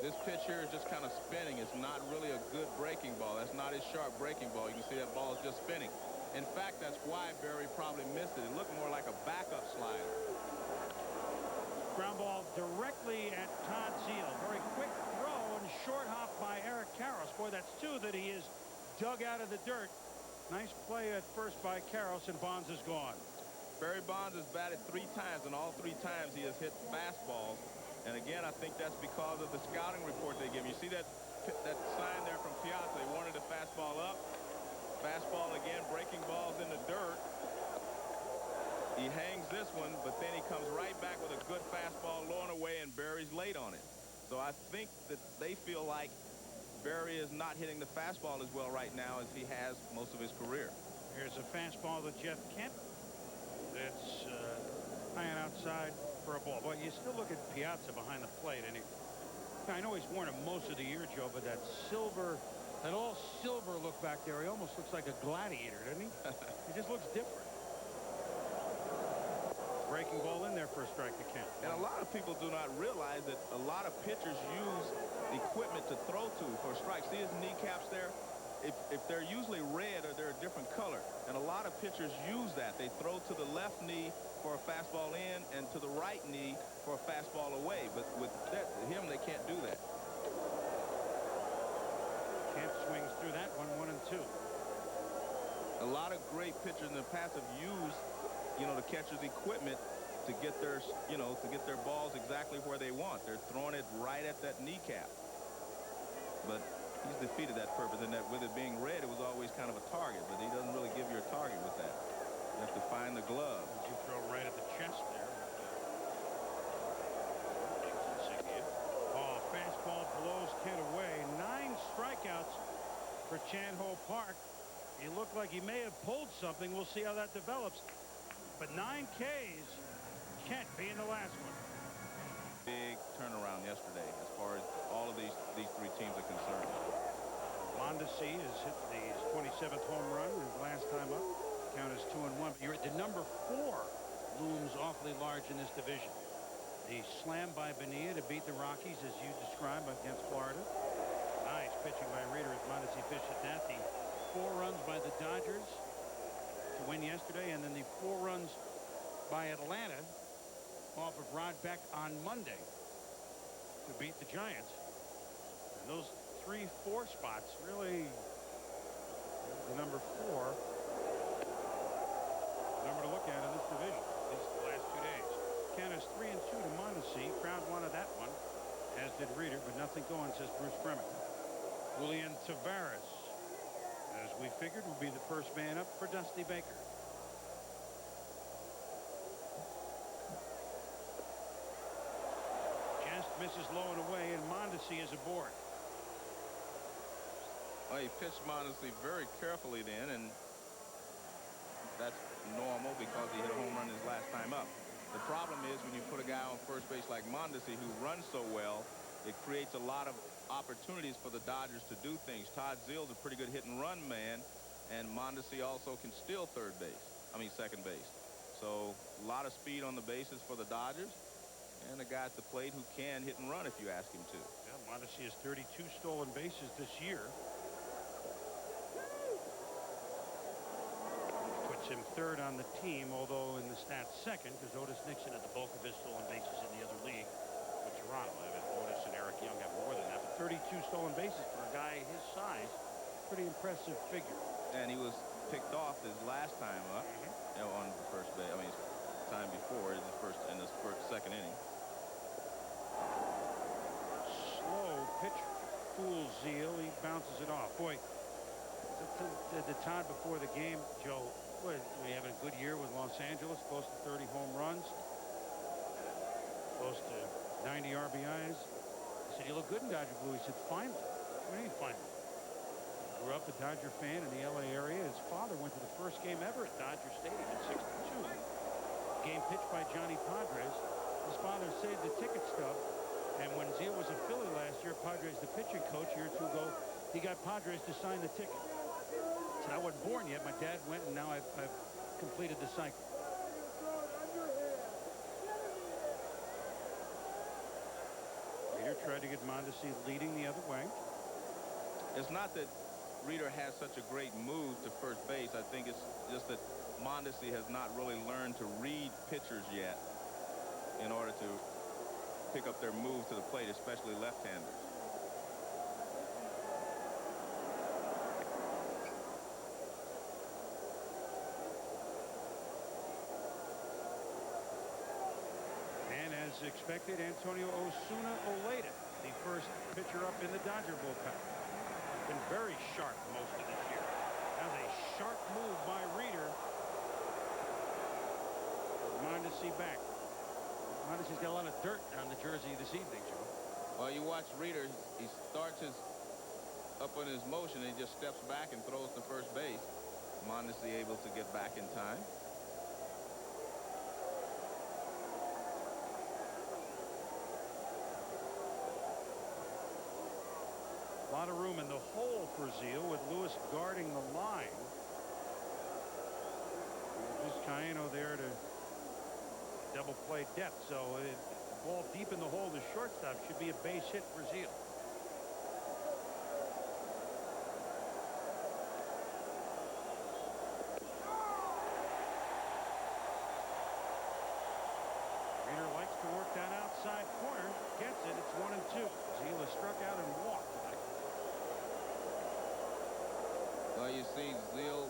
This pitch here is just kind of spinning. It's not really a good breaking ball. That's not his sharp breaking ball. You can see that ball is just spinning. In fact, that's why Barry probably missed it. It looked more like a backup slider. Ground ball directly at Todd Zeal. Very quick throw and short hop by Eric Karros. Boy, that's 2 that he is dug out of the dirt. Nice play at first by Karros, and Bonds is gone. Barry Bonds has batted 3 times, and all 3 times he has hit fastballs. And again, I think that's because of the scouting report they give. You see that sign there from Piazza. They wanted a fastball up. Fastball again, breaking balls in the dirt. He hangs this one, but then he comes right back with a good fastball low and away, and Barry's late on it. So I think that they feel like Barry is not hitting the fastball as well right now as he has most of his career. Here's a fastball to Jeff Kent. That's hanging outside for a ball. But you still look at Piazza behind the plate, and I know he's worn it most of the year, Joe, but that silver That all silver look back there. He almost looks like a gladiator, doesn't he? He just looks different. Breaking ball in there for a strike to count. And a lot of people do not realize that a lot of pitchers use equipment to throw to for strikes. See his kneecaps there? If they're usually red or they're a different color, and a lot of pitchers use that. They throw to the left knee for a fastball in and to the right knee for a fastball away. But with him, they can't do that. Kemp swings through that one, 1-2. A lot of great pitchers in the past have used, the catcher's equipment to get their, to get their balls exactly where they want. They're throwing it right at that kneecap. But he's defeated that purpose, and that with it being red, it was always kind of a target. But he doesn't really give you a target with that. You have to find the glove. You throw right at the chest there. Oh, fastball blows Kent away. 9 strikeouts for Chan Ho Park. He looked like he may have pulled something. We'll see how that develops. But 9 Ks, Kent being the last one. Big turnaround yesterday as far as all of these 3 teams are concerned. Mondesi has hit his 27th home run his last time up. Count is 2-1. But you're at the number 4 looms awfully large in this division. The slam by Bonilla to beat the Rockies, as you described, against Florida. Nice pitching by Reeder as Mondesi fished at that. The 4 runs by the Dodgers to win yesterday, and then the 4 runs by Atlanta off of Rod Beck on Monday to beat the Giants. And those 3-4 spots really the number 4 number to look at in this division these last 2 days. Count is 3-2 to Mondesi. Crowd wanted that one, as did Reeder, but nothing going, says Bruce Bremick. Julian Tavares, as we figured, will be the first man up for Dusty Baker. Just misses low and away, and Mondesi is aboard. Well, he pitched Mondesi very carefully then, and that's normal because he hit a home run his last time up. The problem is when you put a guy on first base like Mondesi who runs so well, it creates a lot of opportunities for the Dodgers to do things. Todd Zill's a pretty good hit and run man, and Mondesi also can steal second base. So a lot of speed on the bases for the Dodgers, and a guy at the plate who can hit and run if you ask him to. Yeah, Mondesi has 32 stolen bases this year. Puts him 3rd on the team, although in the stats 2nd, because Otis Nixon had the bulk of his stolen bases in the other league with Toronto. I mean, Otis and Eric Young have more than that, but 32 stolen bases for a guy his size, pretty impressive figure. And he was picked off his last time up on the first base. I mean, his time before in the second inning. Slow pitch, fools Zeal. He bounces it off. Boy, the time before the game, Joe, we having a good year with Los Angeles, close to 30 home runs, close to 90 RBIs. I said, you look good in Dodger blue. He said, finally. What do you mean finally? Grew up a Dodger fan in the LA area. His father went to the first game ever at Dodger Stadium in '62. Game pitched by Johnny Padres. His father saved the ticket stub, and when Zeal was a Philly last year, Padres the pitching coach a year or 2 ago, he got Padres to sign the ticket. He said, I wasn't born yet. My dad went, and now I've completed the cycle. Reeder tried to get Mondesi leading the other way. It's not that Reeder has such a great move to first base. I think it's just that Mondesi has not really learned to read pitchers yet in order to pick up their move to the plate, especially left-handers. And as expected, Antonio Osuna Oleda, the first pitcher up in the Dodger bullpen. Been very sharp most of this year. That's a sharp move by Reeder. Mondesi back. Mondesi's got a lot of dirt on the jersey this evening, Joe. Well, you watch Reeder, he starts up on his motion, and he just steps back and throws to first base. Mondesi able to get back in time. A lot of room in the whole Brazil with Lewis guarding the line. Vizcaino there to double play depth. So the ball deep in the hole to shortstop should be a base hit Brazil. Reader likes to work that outside corner. Gets it. It's 1-2. Brazil has struck out and walked tonight. Well, you see Zeal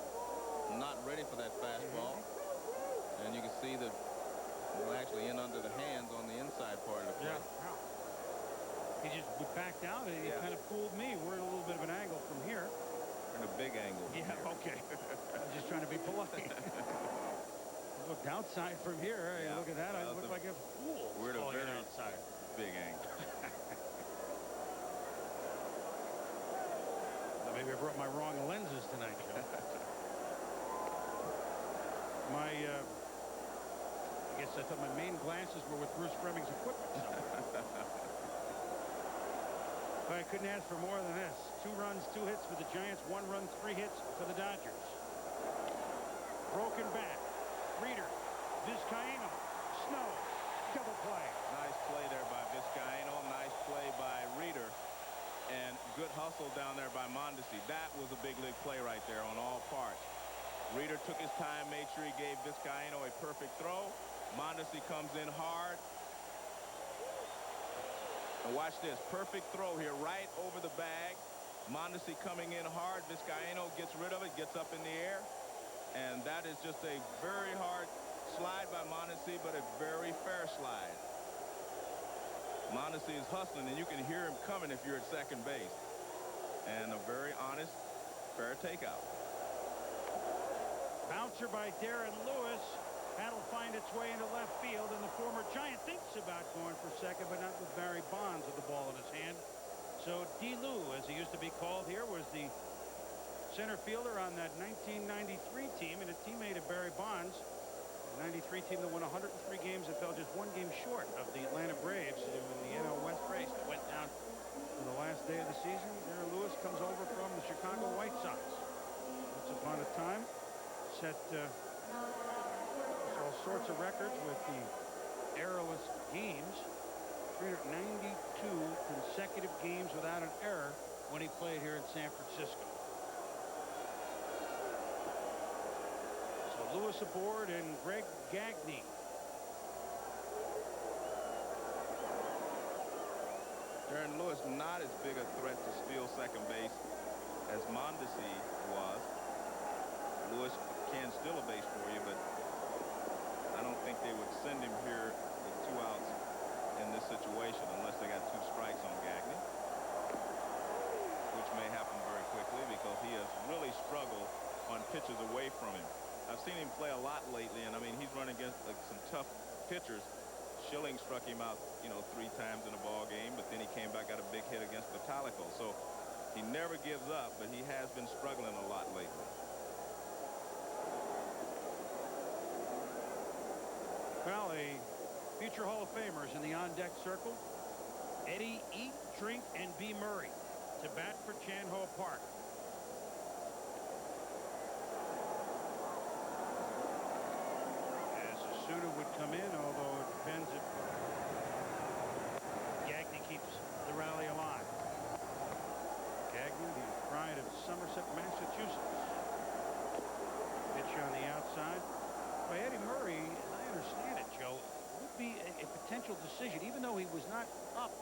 not ready for that fastball. And you can see that will actually in under the hands on the inside part of the plate. Yeah. He just backed out and he kind of fooled me. We're at a little bit of an angle from here. In a big angle. Yeah, okay. I'm just trying to be polite. I looked outside from here. Hey, look at that. I look like a fool. We're at a very outside. Big angle. Maybe I brought my wrong lenses tonight, Joe. I guess I thought my main glasses were with Bruce Fleming's equipment somewhere. But I couldn't ask for more than this. 2 runs, 2 hits for the Giants, 1 run, 3 hits for the Dodgers. Broken back. Reader. Vizcaino. Snow. Double play. Nice play there by Vizcaino. Nice play by Reader. And good hustle down there by Mondesi. That was a big league play right there on all parts. Reader took his time, made sure he gave Vizcaino a perfect throw. Mondesi comes in hard. And watch this. Perfect throw here right over the bag. Mondesi coming in hard. Vizcaino gets rid of it, gets up in the air. And that is just a very hard slide by Mondesi, but a very fair slide. Mondesi is hustling, and you can hear him coming if you're at second base. And a very honest, fair takeout. Bouncer by Darren Lewis. That'll find its way into left field, and the former Giant thinks about going for second, but not with Barry Bonds with the ball in his hand. So D-Lou, as he used to be called here, was the center fielder on that 1993 team and a teammate of Barry Bonds. The 93 team that won 103 games and fell just 1 game short of the Atlanta Braves in the NL West race that went down for the last day of the season. Darren Lewis comes over from the Chicago White Sox. Once upon a time, set all sorts of records with the errorless games. 392 consecutive games without an error when he played here in San Francisco. So Lewis aboard and Greg Gagne. Darren Lewis not as big a threat to steal second base as Mondesi was. Lewis can steal a base for you, but I don't think they would send him here with 2 outs in this situation unless they got 2 strikes on Gagne, which may happen very quickly because he has really struggled on pitches away from him. I've seen him play a lot lately, and I mean, he's run against some tough pitchers. Schilling struck him out, 3 times in a ball game, but then he came back, got a big hit against Vitalico. So he never gives up, but he has been struggling a lot lately. Well, a future Hall of Famers in the on-deck circle. Eddie Eat, Drink, and B. Murray to bat for Chan Ho Park. As Asuda would come in, although it depends if Gagne keeps the rally alive. Gagne, the pride of Somerset, Massachusetts. Pitch on the outside by Eddie Murray. I understand it, Joe. Would be a potential decision, even though he was not up.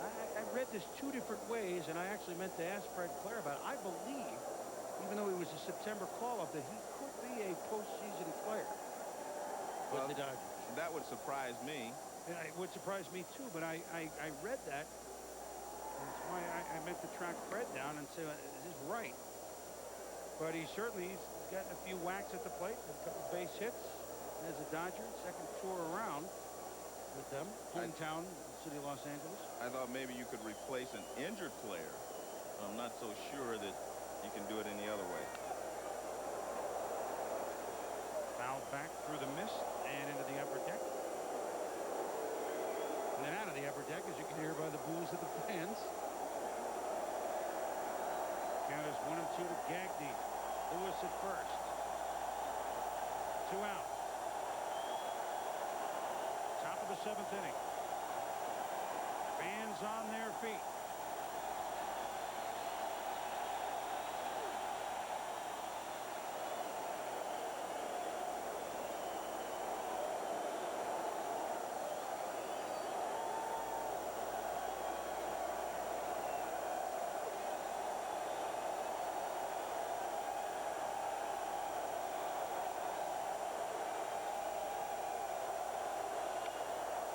I read this 2 different ways, and I actually meant to ask Fred Claire about it. I believe, even though he was a September call-up, that he could be a postseason player with the Dodgers. That would surprise me. It would surprise me too, but I read that. That's why I meant to track Fred down and say, is this right? But he's gotten a few whacks at the plate, a couple base hits as a Dodger, second tour around with them, hometown, city of Los Angeles. I thought maybe you could replace an injured player. I'm not so sure that you can do it any other way. Fouled back through the mist and into the upper deck. And then out of the upper deck, as you can hear by the boos of the fans. Count is 1-2 to Gagne. Lewis at first. 2 out. Top of the 7th inning. Fans on their feet.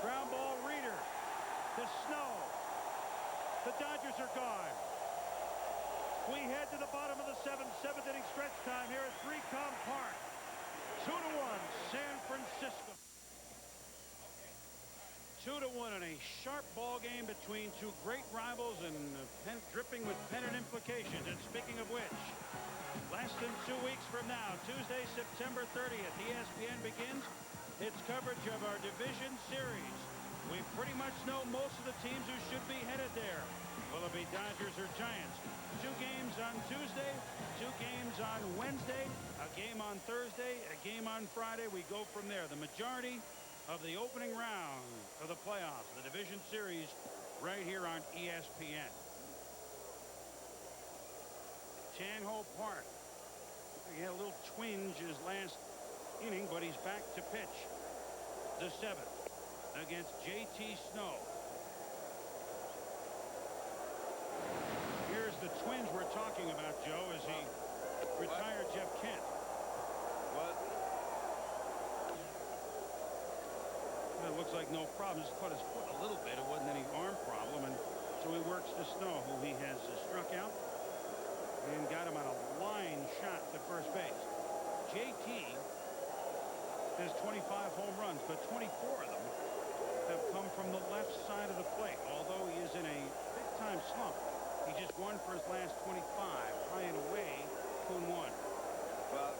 Ground ball, Reeder. To Snow. The Dodgers are gone. We head to the bottom of the 7th inning stretch time here at 3Com Park. 2-1 San Francisco. 2-1 in a sharp ball game between two great rivals and dripping with pennant implications. And speaking of which, less than 2 weeks from now, Tuesday, September 30th, ESPN begins its coverage of our division series. We pretty much know most of the teams who should be headed there. Will it be Dodgers or Giants? 2 games on Tuesday, 2 games on Wednesday, a game on Thursday, a game on Friday. We go from there. The majority of the opening round of the playoffs, the division series, right here on ESPN. Chan Ho Park. He had a little twinge his last inning, but he's back to pitch. The 7th against J.T. Snow. Here's the twinge we're talking about, Joe, as he retired Jeff Kent. What? It looks like no problem. Just caught his foot a little bit. It wasn't any arm problem, and so he works to Snow, who he has struck out and got him on a line shot to first base. J.T. has 25 home runs, but 24 of them have come from the left side of the plate. Although he is in a big-time slump, he just won for his last 25, high and away, 2-1. Well,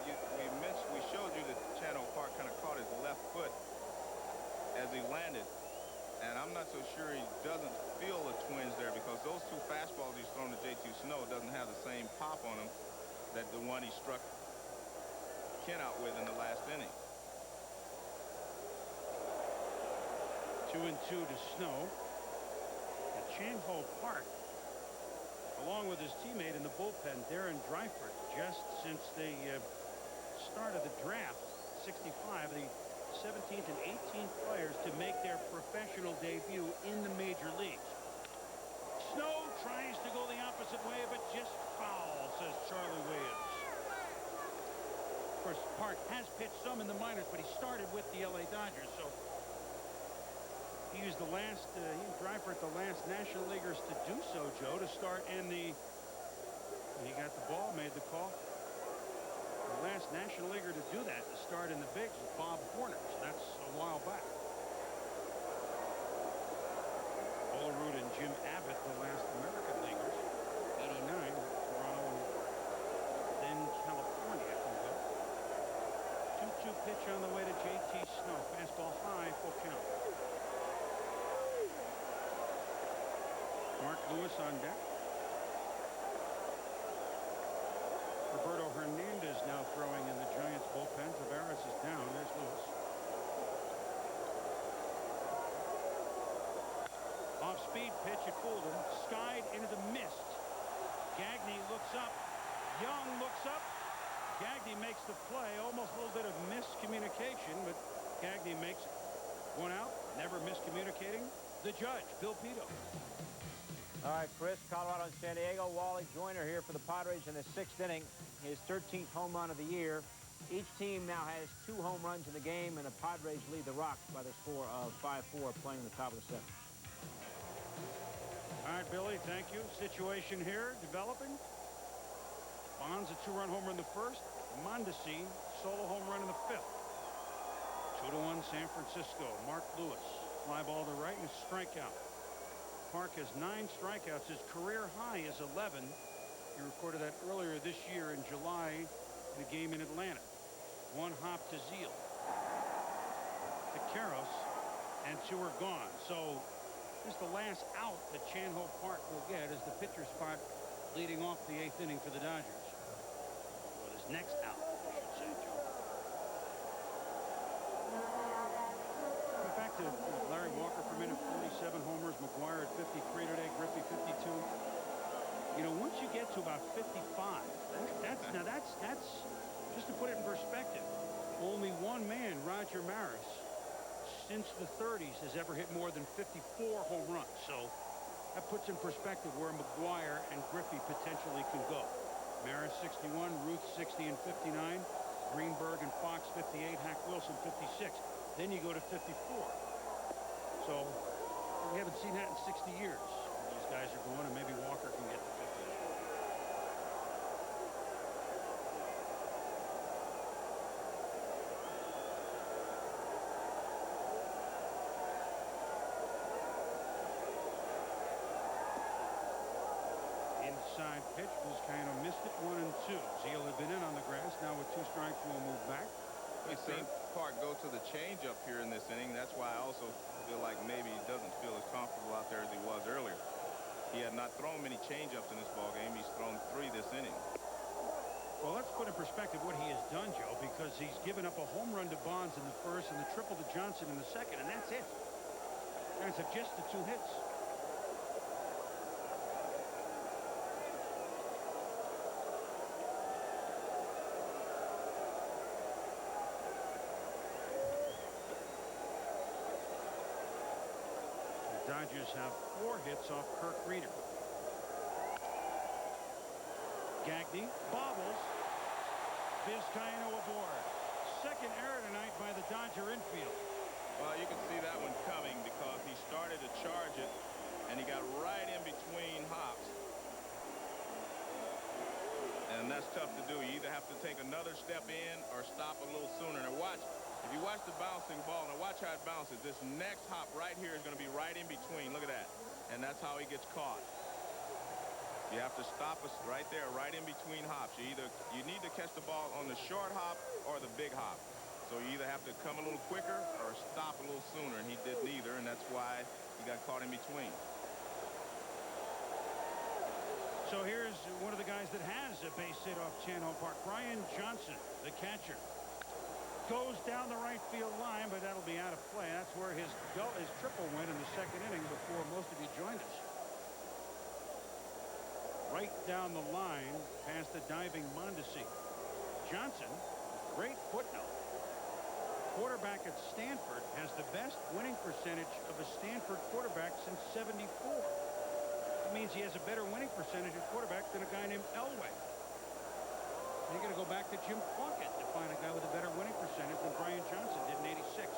we showed you that Chan Ho Park kind of caught his left foot as he landed, and I'm not so sure he doesn't feel a twinge there, because those 2 fastballs he's thrown to J.T. Snow doesn't have the same pop on him that the one he struck Kent out with in the last inning. 2-2 to Snow. At Chan Ho Park, along with his teammate in the bullpen, Darren Dreifert, just since they started the draft, 65, the 17th and 18th players to make their professional debut in the major leagues. Snow tries to go the opposite way, but just foul, says Charlie Williams. Of course, Park has pitched some in the minors, but he started with the LA Dodgers, so he was the last, he and Dreifert, the last National Leaguers to do so, Joe, to start in the, he got the ball, made the call. The last National Leaguer to do that, to start in the bigs, was Bob Horner, so that's a while back. Olerud and Jim Abbott, the last American Leaguers, 89, Toronto and then California. 2-2 pitch on the way to J.T. Snow. Fastball high, full count. Mark Lewis on deck. Roberto Hernandez now throwing in the Giants bullpen. Tavares is down. There's Lewis. Off-speed pitch, it fooled him. Skied into the mist. Gagne looks up. Young looks up. Gagne makes the play. Almost a little bit of miscommunication, but Gagne makes it. 1 out. Never miscommunicating. The judge, Bill Pito. All right, Chris, Colorado and San Diego. Wally Joyner here for the Padres in the 6th inning. His 13th home run of the year. Each team now has 2 home runs in the game, and the Padres lead the Rocks by the score of 5-4, playing the top of the 7th. All right, Billy, thank you. Situation here developing. Bonds a 2-run homer in the 1st. Mondesi solo home run in the 5th. 2-1 San Francisco. Mark Lewis, fly ball to right and a strikeout. Park has 9 strikeouts. His career high is 11. He recorded that earlier this year in July in a game in Atlanta. 1 hop to Zeal, to Karros, and 2 are gone. So this is the last out that Chan Ho Park will get as the pitcher spot leading off the 8th inning for the Dodgers. Or this next out, I should say, Joe. Back to Larry Walker for a minute. 47 homers. McGuire at 53 today. Griffey 52. You know, once you get to about 55, that's just to put it in perspective. Only one man, Roger Maris, since the 30s has ever hit more than 54 home runs. So that puts in perspective where McGuire and Griffey potentially can go. Maris 61, Ruth 60 and 59, Greenberg and Fox 58, Hack Wilson 56. Then you go to 54. So we haven't seen that in 60 years. These guys are going, and maybe Walker can get to 50 as well. Inside pitch. Vizcaino missed it. 1-2. Zeal had been in on the grass. Now with 2 strikes, we'll move back. We've seen Park go to the changeup here in this inning. That's why I also feel like maybe he doesn't feel as comfortable out there as he was earlier. He had not thrown many changeups in this ballgame. He's thrown 3 this inning. Well, let's put in perspective what he has done, Joe, because he's given up a home run to Bonds in the first and the triple to Johnson in the second, and that's it. And it's just the 2 hits. Dodgers have 4 hits off Kirk Reeder. Gagne bobbles. Vizcaino aboard. Second error tonight by the Dodger infield. Well, you can see that one coming because he started to charge it, and he got right in between hops. And that's tough to do. You either have to take another step in or stop a little sooner. Now watch. If you watch the bouncing ball, now watch how it bounces. This next hop right here is going to be right in between. Look at that. And that's how he gets caught. You have to stop us right there, right in between hops. You need to catch the ball on the short hop or the big hop. So you either have to come a little quicker or stop a little sooner, and he did neither, and that's why he got caught in between. So here's one of the guys that has a base hit off Chan Ho Park. Brian Johnson, the catcher. Goes down the right field line, but that'll be out of play. That's where his triple went in the second inning before most of you joined us. Right down the line past the diving Mondesi. Johnson, great footnote. Quarterback at Stanford has the best winning percentage of a Stanford quarterback since '74. That means he has a better winning percentage at quarterback than a guy named Elway. You're going to go back to Jim Plunkett to find a guy with a better winning percentage than Brian Johnson did in '86.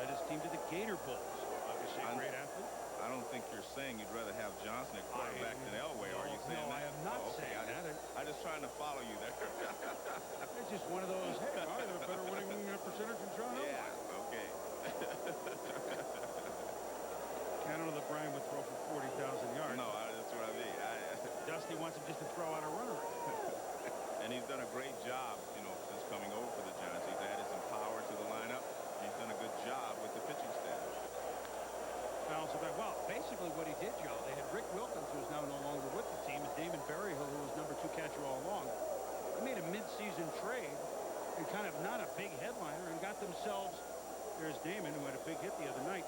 Led his team to the Gator Bowls. Obviously a great athlete. I don't think you're saying you'd rather have Johnson at quarterback than Elway, are you saying no, that? I am not saying that. I'm just trying to follow you there. It's just one of those, hey, I have a better winning percentage than John Elway. Yeah, okay. I don't know that Brian would throw for 40,000 yards. No, that's what I mean. Dusty wants him just to throw out a runner. And he's done a great job, since coming over for the Giants. He's added some power to the lineup. He's done a good job with the pitching staff. Well, basically what he did, Joe, they had Rick Wilkins, who's now no longer with the team, and Damon Berryhill, who was number 2 catcher all along. They made a mid-season trade and kind of not a big headliner and got themselves, there's Damon, who had a big hit the other night.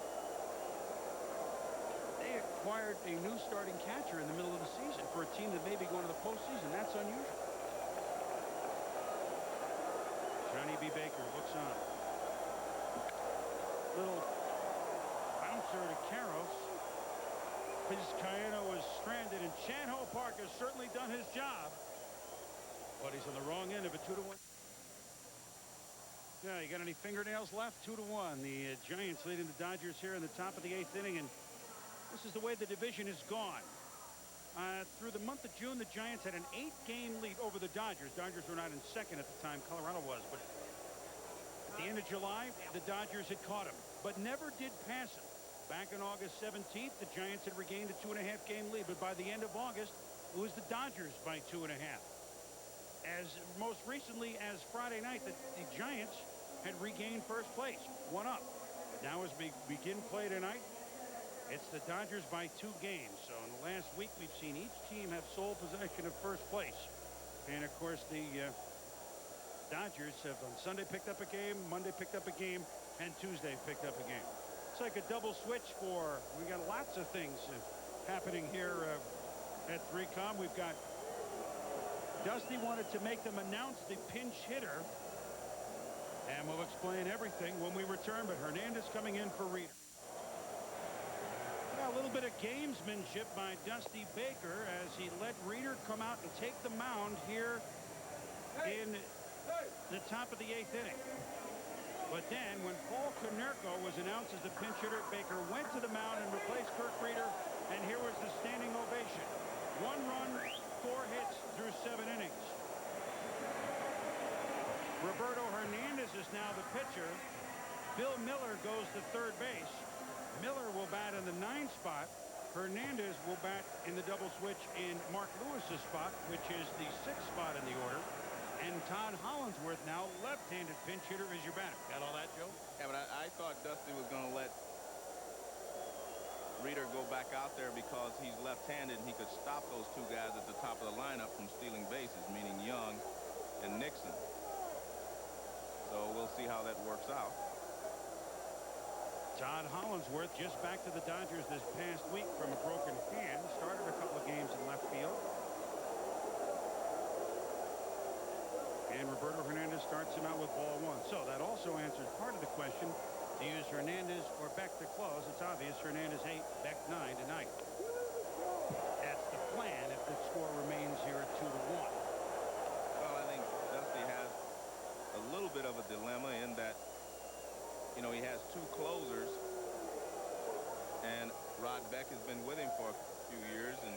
They acquired a new starting catcher in the middle of the season for a team that may be going to the postseason. That's unusual. Johnny B. Baker looks on. Little bouncer to Karros. Vizcaino is stranded, and Chan Ho Park has certainly done his job. But he's on the wrong end of a 2-1. Yeah, you got any fingernails left? 2-1. The Giants leading the Dodgers here in the top of the 8th inning, and this is the way the division is gone. Through the month of June, the Giants had an 8-game lead over the Dodgers. Dodgers were not in second at the time. Colorado was, but at the end of July, the Dodgers had caught him, but never did pass him. Back on August 17th, the Giants had regained a 2.5-game lead, but by the end of August, it was the Dodgers by 2.5. As most recently as Friday night, the Giants had regained first place, 1 up. Now as we begin play tonight, It's the Dodgers by 2 games. So in the last week, we've seen each team have sole possession of first place. And of course, the Dodgers have on Sunday picked up a game, Monday picked up a game, and Tuesday picked up a game. It's like a double switch for, we got lots of things happening here at 3Com. We've got Dusty wanted to make them announce the pinch hitter. And we'll explain everything when we return, but Hernandez coming in for Reeder. A little bit of gamesmanship by Dusty Baker as he let Reeder come out and take the mound here in the top of the 8th inning. But then when Paul Konerko was announced as the pinch hitter, Baker went to the mound and replaced Kurt Reeder, and here was the standing ovation. 1 run, 4 hits through 7 innings. Roberto Hernandez is now the pitcher. Bill Miller goes to third base. Miller will bat in the 9th spot. Hernandez will bat in the double switch in Mark Lewis's spot, which is the 6th spot in the order. And Todd Hollandsworth, now left-handed pinch hitter, is your batter. Got all that, Joe? Yeah, but I thought Dusty was going to let Reeder go back out there because he's left-handed and he could stop those 2 guys at the top of the lineup from stealing bases, meaning Young and Nixon. So we'll see how that works out. Todd Hollandsworth just back to the Dodgers this past week from a broken hand. Started a couple of games in left field. And Roberto Hernandez starts him out with ball 1. So that also answers part of the question. To use Hernandez or Beck to close. It's obvious Hernandez 8, Beck 9 tonight. That's the plan if the score remains here at 2-1. Well, I think Dusty has a little bit of a dilemma in that, you know, he has 2 closers, and Rod Beck has been with him for a few years, and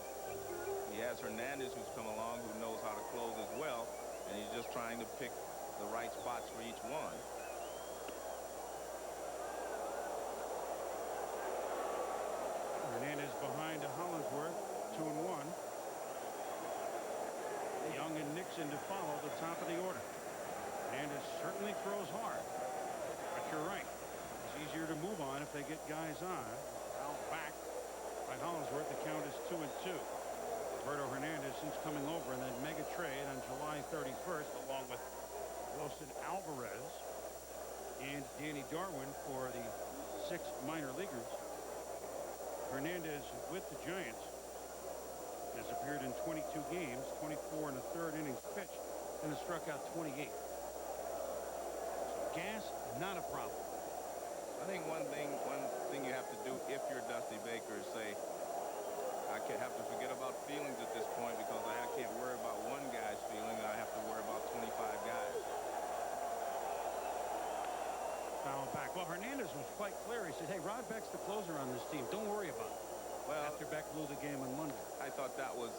he has Hernandez who's come along who knows how to close as well, and he's just trying to pick the right spots for each one. Hernandez behind to Hollandsworth, 2-1. Young and Nixon to follow the top of the order. Hernandez certainly throws hard. But you're right. It's easier to move on if they get guys on. Out back by Hollandsworth. The count is 2-2. Roberto Hernandez since coming over in that mega trade on July 31st, along with Wilson Alvarez and Danny Darwin for the 6 minor leaguers. Hernandez with the Giants has appeared in 22 games, 24 in the 3rd innings pitched, and has struck out 28. So gas, not a problem. I think one thing you have to do if you're Dusty Baker is say, I have to forget about feelings at this point because I can't worry about one guy's feelings. I have to worry about 25 guys. Foul back. Well, Hernandez was quite clear. He said, hey, Rod Beck's the closer on this team. Don't worry about it. Well, after Beck blew the game on Monday. I thought that was,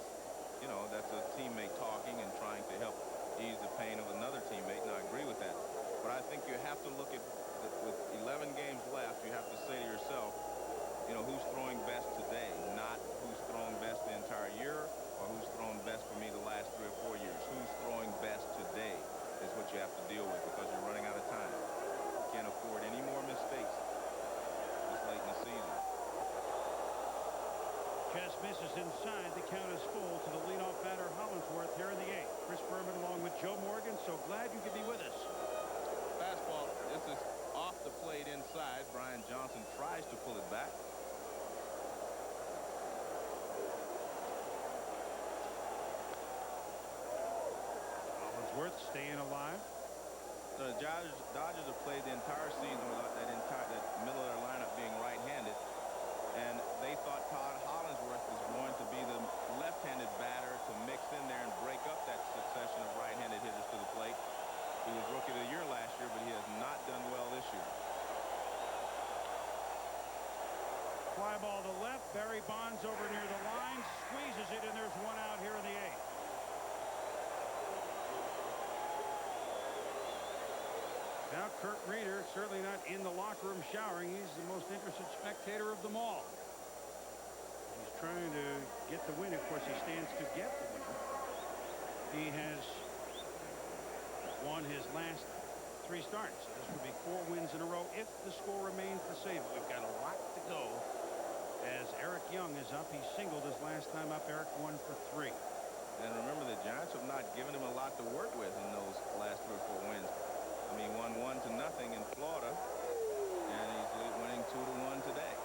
you know, that's a teammate talking and trying to help ease the pain of another teammate, and I agree with that. But I think you have to look at, with 11 games left, you have to say to yourself, you know, who's throwing best today, not who's thrown best the entire year or who's thrown best for me the last 3 or 4 years. Who's throwing best today is what you have to deal with because you're running out of time. You can't afford any more mistakes this late in the season. Just misses inside. The count is full to the leadoff batter Hollandsworth here in the 8th. Chris Berman along with Joe Morgan. So glad you could be with us. Fastball. This is off the plate inside. Brian Johnson tries to pull it back. Hollandsworth staying alive. The Dodgers have played the entire season with that middle of their lineup being right-handed, and they thought Todd Hollandsworth was going to be the left-handed batter to mix in there and break up that succession of right-handed hitters to the plate. He was Rookie of the Year last year, but he has not done well this year. Fly ball to left. Barry Bonds over near the line, squeezes it, and there's 1 out here in the 8th. Now Kurt Reeder certainly not in the locker room showering. He's the most interested spectator of them all. He's trying to get the win. Of course, he stands to get the win. He has won his last 3 starts. This would be 4 wins in a row if the score remains the same. We've got a lot to go as Eric Young is up. He singled his last time up. Eric 1 for 3. And remember, the Giants have not given him a lot to work with in those last 3 or 4 wins. I mean, won 1-0 in Florida, and he's winning 2-1 today.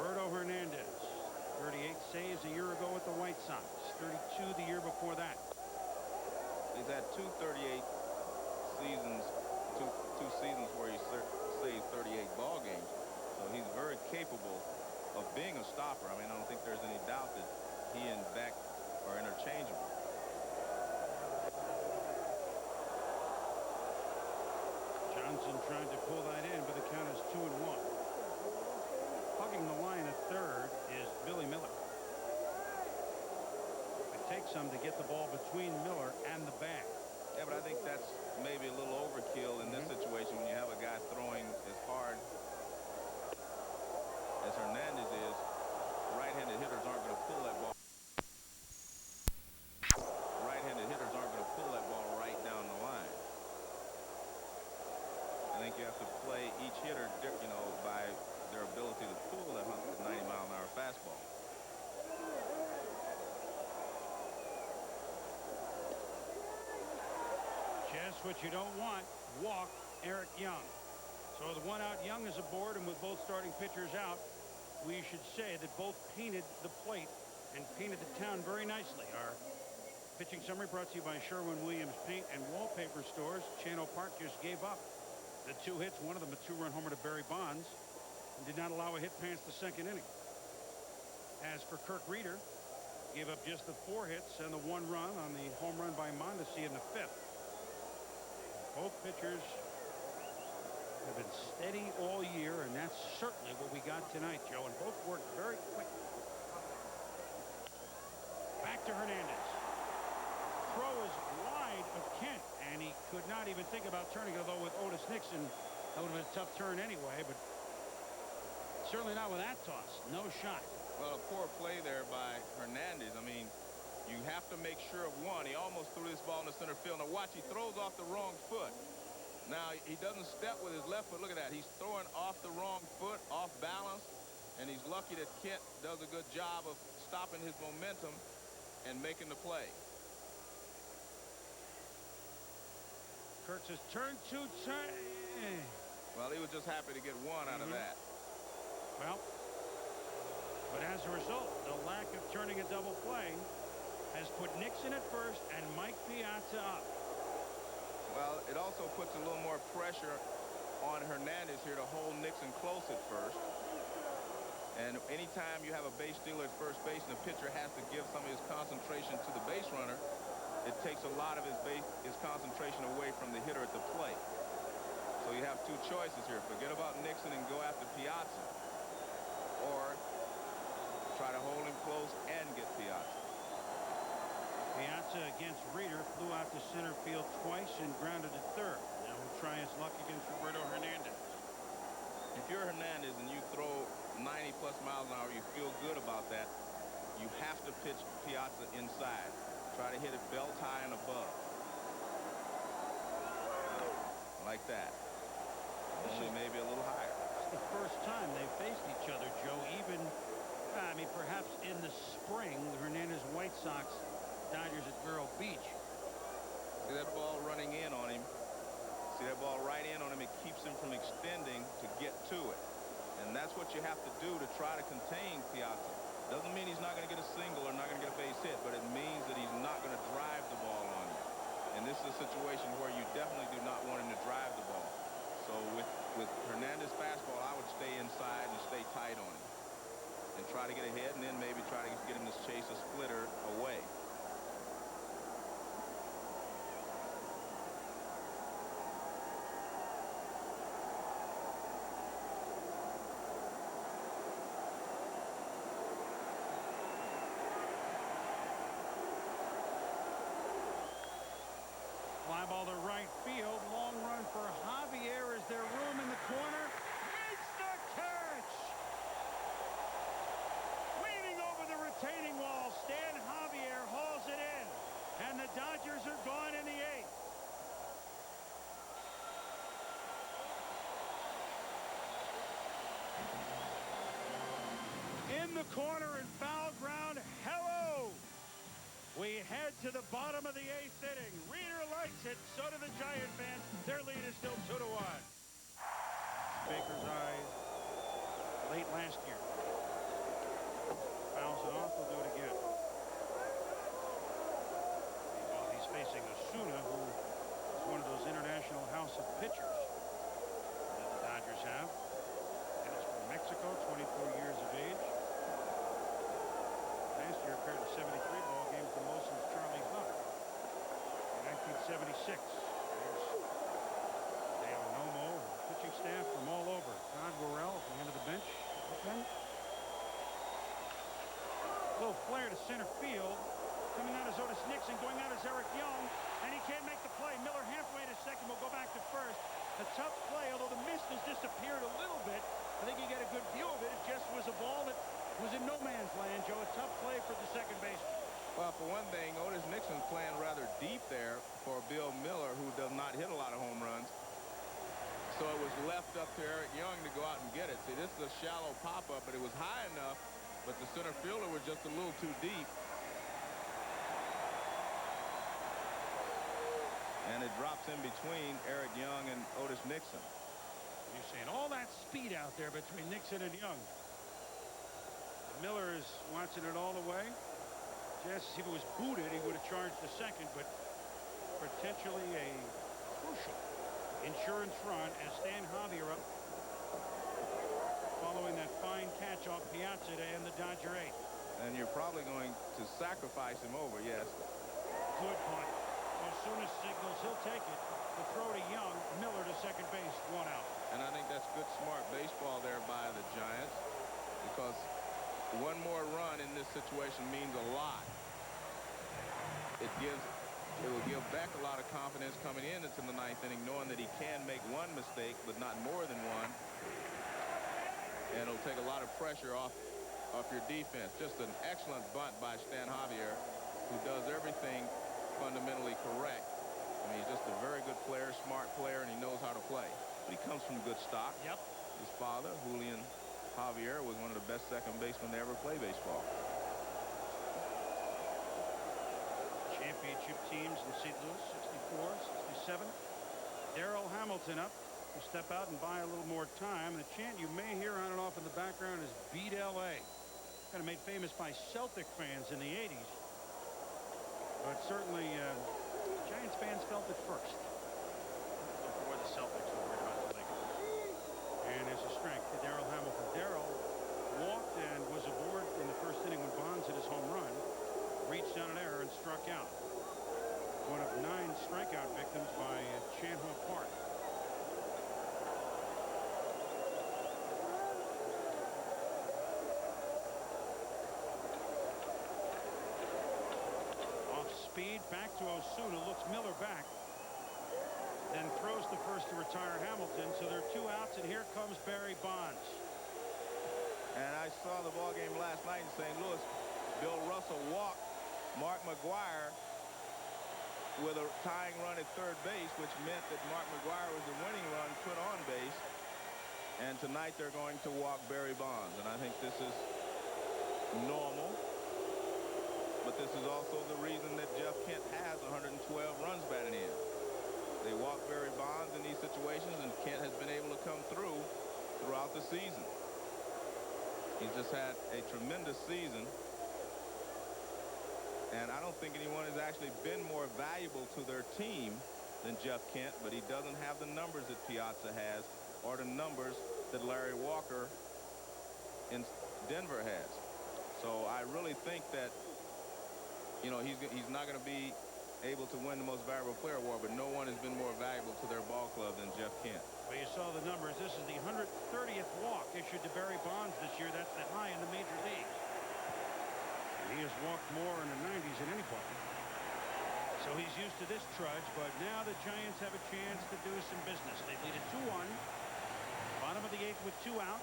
Roberto Hernandez, 38 saves a year ago with the White Sox, 32 the year before that. He's had 238 seasons, two seasons where he saved 38 ball games. So he's very capable of being a stopper. I mean, I don't think there's any doubt that he and Beck are interchangeable. Johnson tried to pull that in, but the count is 2-1. Hugging the line at third is Billy Miller. It takes some to get the ball between Miller and the bag. Yeah, but I think that's maybe a little overkill in this situation when you have a guy throwing as hard as Hernandez is. Right-handed hitters aren't going to pull that ball. Right-handed hitters aren't going to pull that ball right down the line. I think you have to play each hitter, you know, by their ability to pull that 90-mile-an-hour fastball. Just what you don't want. Walk Eric Young. So the one out, Young is aboard, and with both starting pitchers out, we should say that both painted the plate and painted the town very nicely. Our pitching summary brought to you by Sherwin-Williams Paint and Wallpaper Stores. Chano Park just gave up the 2 hits, one of them a 2-run homer to Barry Bonds, and did not allow a hit past the second inning. As for Kirk Reeder, gave up just the 4 hits and the 1 run on the home run by Mondesi in the 5th. Both pitchers have been steady all year, and that's certainly what we got tonight, Joe, and both worked very quick. Back to Hernandez. Throw is wide of Kent, and he could not even think about turning, although with Otis Nixon, that would have been a tough turn anyway, but certainly not with that toss. No shot. Well, a poor play there by Hernandez. I mean, you have to make sure of one. He almost threw this ball in the center field. Now watch, he throws off the wrong foot. Now he doesn't step with his left foot. Look at that. He's throwing off the wrong foot, off balance, and he's lucky that Kent does a good job of stopping his momentum and making the play. Kurtz has turned to turn. Well, he was just happy to get one out of that. Well, but as a result, the lack of turning a double play has put Nixon at first and Mike Piazza up. Well, it also puts a little more pressure on Hernandez here to hold Nixon close at first. And anytime you have a base stealer at first base and the pitcher has to give some of his concentration to the base runner, it takes a lot of his concentration away from the hitter at the plate. So you have 2 choices here. Forget about Nixon and go after Piazza, or try to hold him close and get Piazza. Piazza against Reeder flew out to center field twice and grounded to third. Now we'll try his luck against Roberto Hernandez. If you're Hernandez and you throw 90+ miles an hour, you feel good about that, you have to pitch Piazza inside. Try to hit it belt high and above. Like that. Only maybe a little higher. It's the first time they've faced each other, Joe. Even, I mean, perhaps in the spring, the Hernandez White Sox, Dodgers at Vero Beach. See that ball running in on him? See that ball right in on him? It keeps him from extending to get to it. And that's what you have to do to try to contain Piazza. Doesn't mean he's not going to get a single or not going to get a base hit, but it means that he's not going to drive the ball on you. And this is a situation where you definitely do not want him to drive the ball. So with Hernandez fastball, I would stay inside and stay tight on him and try to get ahead, and then maybe try to get him to chase a splitter away. Fly ball to right field. Long run for Javier. Is there room in the corner? Makes the catch! Leaning over the retaining from the corner and foul ground. Hello! We head to the bottom of the 8th inning. Reader likes it. So do the Giant fans. Their lead is still 2-1. Baker's eyes late last year. Fouls it off. We'll do it again. Well, he's facing Osuna, who is one of those international house of pitchers that the Dodgers have. Hails from Mexico, 24 years of age. Last year appeared in 73 ball game for Moson's Charlie Huck. In 1976. There's Dale Nomo, pitching staff from all over. Todd Worrell at the end of the bench. Okay. Little flare to center field. Coming out is Otis Nixon. Going out is Eric Young. And he can't make the play. Miller halfway to second. Will go back to first. A tough play, although the mist has disappeared a little bit. I think you get a good view of it. It just was a ball that was in no man's land, Joe. A tough play for the second baseman. Well, for one thing, Otis Nixon's playing rather deep there for Bill Miller, who does not hit a lot of home runs. So it was left up to Eric Young to go out and get it. See, this is a shallow pop-up, but it was high enough, but the center fielder was just a little too deep. And it drops in between Eric Young and Otis Nixon. You're saying all that speed out there between Nixon and Young. Miller is watching it all the way. Just if it was booted, he would have charged the second, but potentially a crucial insurance run as Stan Javier up following that fine catch off Piazza to end the Dodger 8th. And you're probably going to sacrifice him over, yes. Good punt. Osuna signals he'll take it. The throw to Young. Miller to second base. 1 out. And I think that's good, smart baseball there by the Giants, because one more run in this situation means a lot. It will give Beck a lot of confidence coming into the 9th inning, knowing that he can make one mistake, but not more than one. And it'll take a lot of pressure off your defense. Just an excellent bunt by Stan Javier, who does everything fundamentally correct. I mean, he's just a very good player, smart player, and he knows how to play. But he comes from good stock. Yep. His father, Julian Javier, was one of the best second basemen to ever play baseball. Championship teams in St. Louis, 64, 67. Darrell Hamilton up to step out and buy a little more time. The chant you may hear on and off in the background is Beat LA. Kind of made famous by Celtic fans in the 80s. But certainly Giants fans felt it first. Before the Celtics were worried about the Lakers. And there's a strength to Darrell Hamilton. Darrell walked and was aboard in the first inning when Bonds hit his home run. Reached on an error and struck out. One of 9 strikeout victims by Chan Ho Park. Off speed, back to Osuna, looks Miller back. Then throws the first to retire Hamilton. So there are 2 outs, and here comes Barry Bonds. And I saw the ball game last night in St. Louis. Bill Russell walked Mark McGwire with a tying run at third base, which meant that Mark McGwire was the winning run put on base. And tonight they're going to walk Barry Bonds. And I think this is normal. But this is also the reason that Jeff Kent has 112 runs batted in. They walk Barry Bonds in these situations, and Kent has been able to come through throughout the season. He's just had a tremendous season. And I don't think anyone has actually been more valuable to their team than Jeff Kent, but he doesn't have the numbers that Piazza has or the numbers that Larry Walker in Denver has. So I really think that, you know, he's not going to be able to win the most valuable player award, but no one has been more valuable to their ball club than Jeff Kent. Well, you saw the numbers. This is the 130th walk issued to Barry Bonds this year. That's the high in the major leagues. He has walked more in the 90s than anybody. So he's used to this trudge, but now the Giants have a chance to do some business. They lead at 2-1. Bottom of the 8th with 2 out.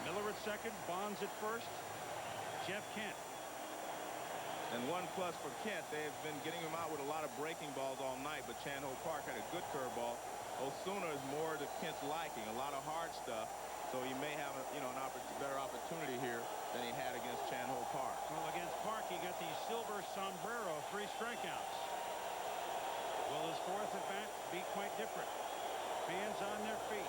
Miller at second, Bonds at first. Jeff Kent. And 1+ for Kent. They have been getting him out with a lot of breaking balls all night, but Chan Ho Park had a good curveball. Osuna is more to Kent's liking, a lot of hard stuff. So he may have a better opportunity here than he had against Chan Ho Park. Well, against Park, he got the silver sombrero, 3 strikeouts. Will his 4th at bat be quite different? Fans on their feet.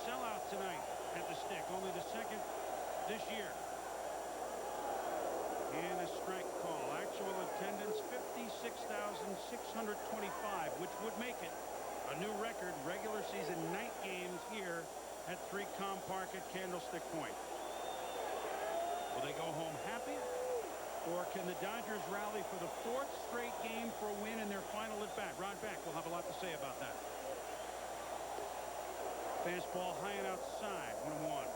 Sellout tonight at the Stick, only the 2nd this year. And a strike call. Actual attendance 56,625, which would make it a new record regular season night games here at 3Com Park at Candlestick Point. Will they go home happy? Or can the Dodgers rally for the 4th straight game for a win in their final at bat? Ron Beck will have a lot to say about that. Fastball high and outside, 1-1.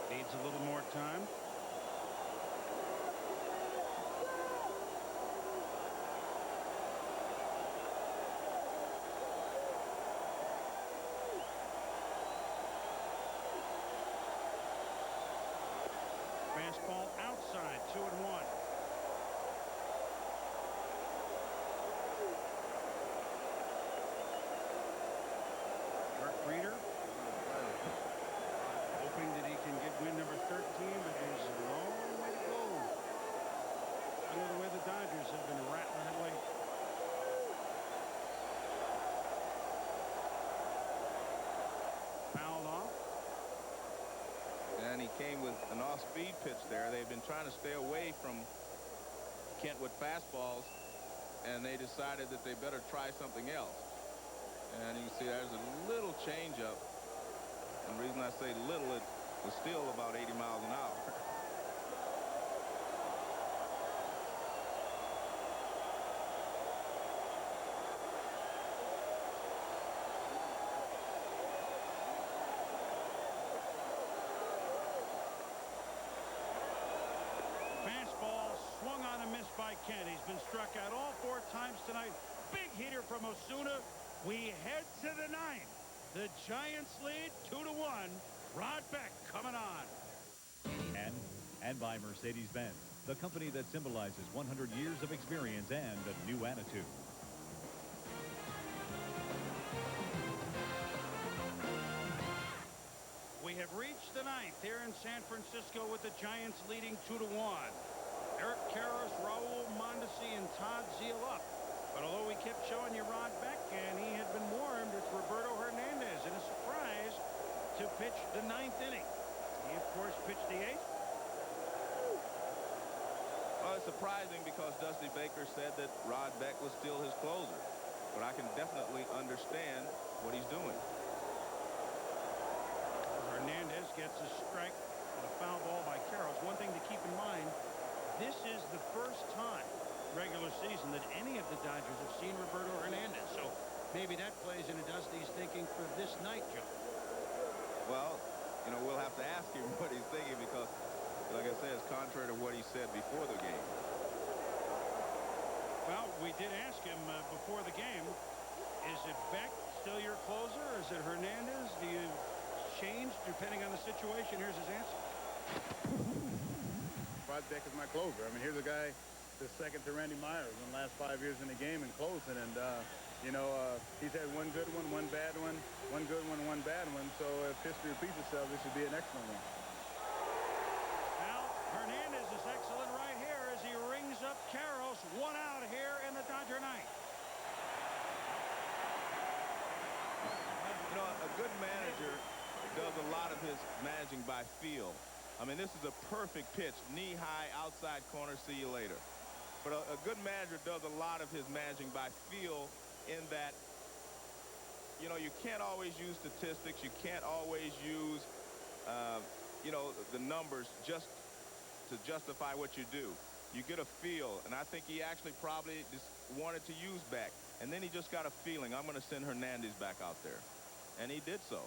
Needs a little more time. Fastball outside, 2-1. Mark Breeder. Hoping that he can get win number 13, but there's a long way to go. I know the way the Dodgers have been rattling it late. Fouled off. And he came with an off-speed pitch there. They've been trying to stay away from Kentwood fastballs, and they decided that they better try something else. And you can see there's a little changeup. And the reason I say little, it was still about 80 miles an hour. Fastball swung on and missed by Kent. He's been struck out all 4 times tonight. Big hitter from Osuna. We head to the 9th. The Giants lead 2-1. Rod Beck coming on. And by Mercedes-Benz, the company that symbolizes 100 years of experience and a new attitude. We have reached the 9th here in San Francisco with the Giants leading 2-1. Eric Karros, Raul Mondesi, and Todd Zeile up. But although we kept showing you Rod Beck and he had been warned, it's Roberto Hernandez in a surprise to pitch the 9th inning. He, of course, pitched the 8th. Well, it's surprising because Dusty Baker said that Rod Beck was still his closer. But I can definitely understand what he's doing. Hernandez gets a strike and a foul ball by Karros. One thing to keep in mind, this is the first time regular season that any of the Dodgers have seen Roberto Hernandez. So maybe that plays into Dusty's thinking for this night, Joe. Well, we'll have to ask him what he's thinking because, like I said, it's contrary to what he said before the game. Well, we did ask him before the game, is it Beck still your closer? Is it Hernandez? Do you change depending on the situation? Here's his answer. Rod Beck is my closer. I mean, here's a guy that's second to Randy Myers in the last 5 years in the game and closing. And, he's had one good one, one bad one, one good one, one bad one. So if history repeats itself, this should be an excellent one. Now, Hernandez is excellent right here as he rings up Karros. 1 out here in the Dodger 9th. A good manager does a lot of his managing by feel. I mean, this is a perfect pitch, knee high, outside corner, see you later. But a good manager does a lot of his managing by feel in that, you can't always use statistics. You can't always use, the numbers just to justify what you do. You get a feel, and I think he actually probably just wanted to use Beck. And then he just got a feeling, I'm going to send Hernandez back out there. And he did so.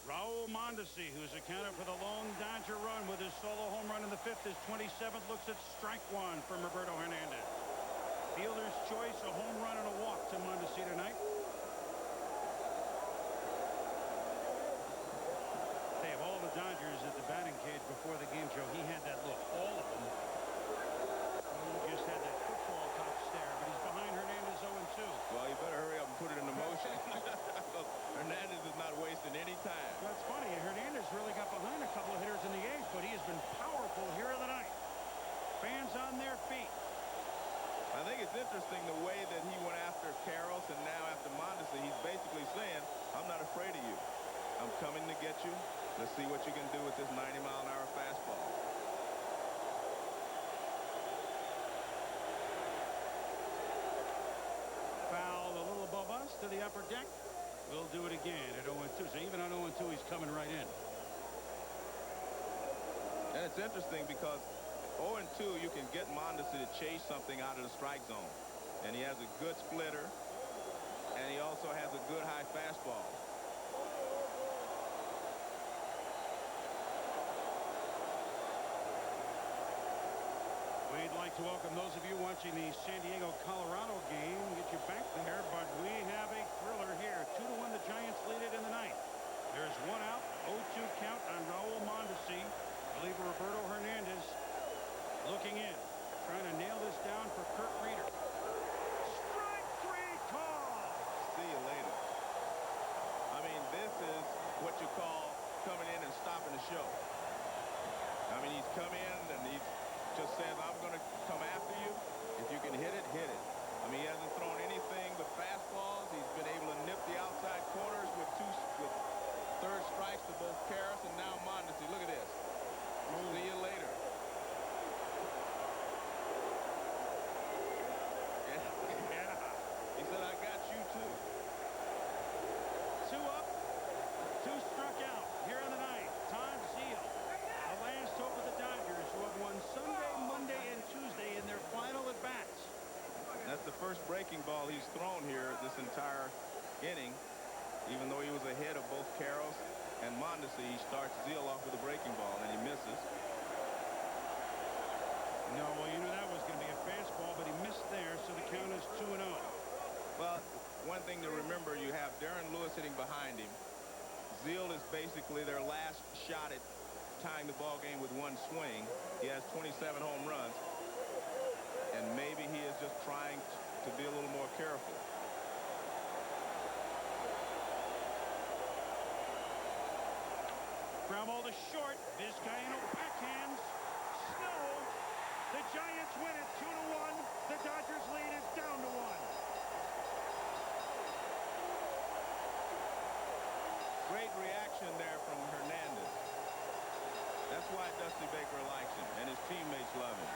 Raul Mondesi, who's accounted for the lone Dodger run with his solo home run in the 5th, his 27th, looks at strike one from Roberto Hernandez. Fielder's choice, a home run and a walk to Mondesi tonight. They have all the Dodgers at the batting cage before the game, Joe. He had that look, all of them. He just had that football top stare, but he's behind Hernandez 0-2. Well, you better hurry up and put it into motion. Hernandez is not wasting any time. That's funny. Hernandez really got behind a couple of hitters in the 8th, but he has been powerful here in the 9th. Fans on their feet. I think it's interesting the way that he went after Karros and now after Mondesi. He's basically saying, I'm not afraid of you. I'm coming to get you. Let's see what you can do with this 90-mile-an-hour fastball. Foul a little above us to the upper deck. We'll do it again at 0-2. So even on 0-2, he's coming right in. And it's interesting because 0-2, you can get Mondesi to chase something out of the strike zone. And he has a good splitter. And he also has a good high fastball. We'd like to welcome those of you watching the San Diego, Colorado game. Get you back there, but we have a thriller here. 2-1, the Giants lead it in the 9th. There's one out, 0-2 count on Raul Mondesi. Reliever Roberto Hernandez looking in, trying to nail this down for Kurt Reeder. Strike 3 call. See you later. I mean, this is what you call coming in and stopping the show. I mean, he's come in and he's just says, I'm going to come after you. If you can hit it, hit it. I mean, he hasn't thrown anything but fastballs. He's been able to nip the outside corners with third strikes to both Karros and now Mondesi. Look at this. See you later. Yeah. He said, I got you too. 2 up, 2 struck out here in the 9th. Todd Zeile, the last hope of the Dodgers, who have won Sunday, Monday, and Tuesday in their final at-bats. That's the first breaking ball he's thrown here this entire inning. Even though he was ahead of both Karros and Mondesi, he starts Zeile off with a breaking ball, and he misses. No, well, you knew that was going to be a fastball, but he missed there, so the count is 2-0. Well, one thing to remember, you have Darren Lewis hitting behind him. Zeile is basically their last shot at tying the ball game with one swing. He has 27 home runs, and maybe he is just trying to be a little more careful. Ground ball to short. Vizcaino backhands. Snow. The Giants win it 2-1. The Dodgers lead is down to 1. Great reaction there from Hernandez. That's why Dusty Baker likes him, and his teammates love him.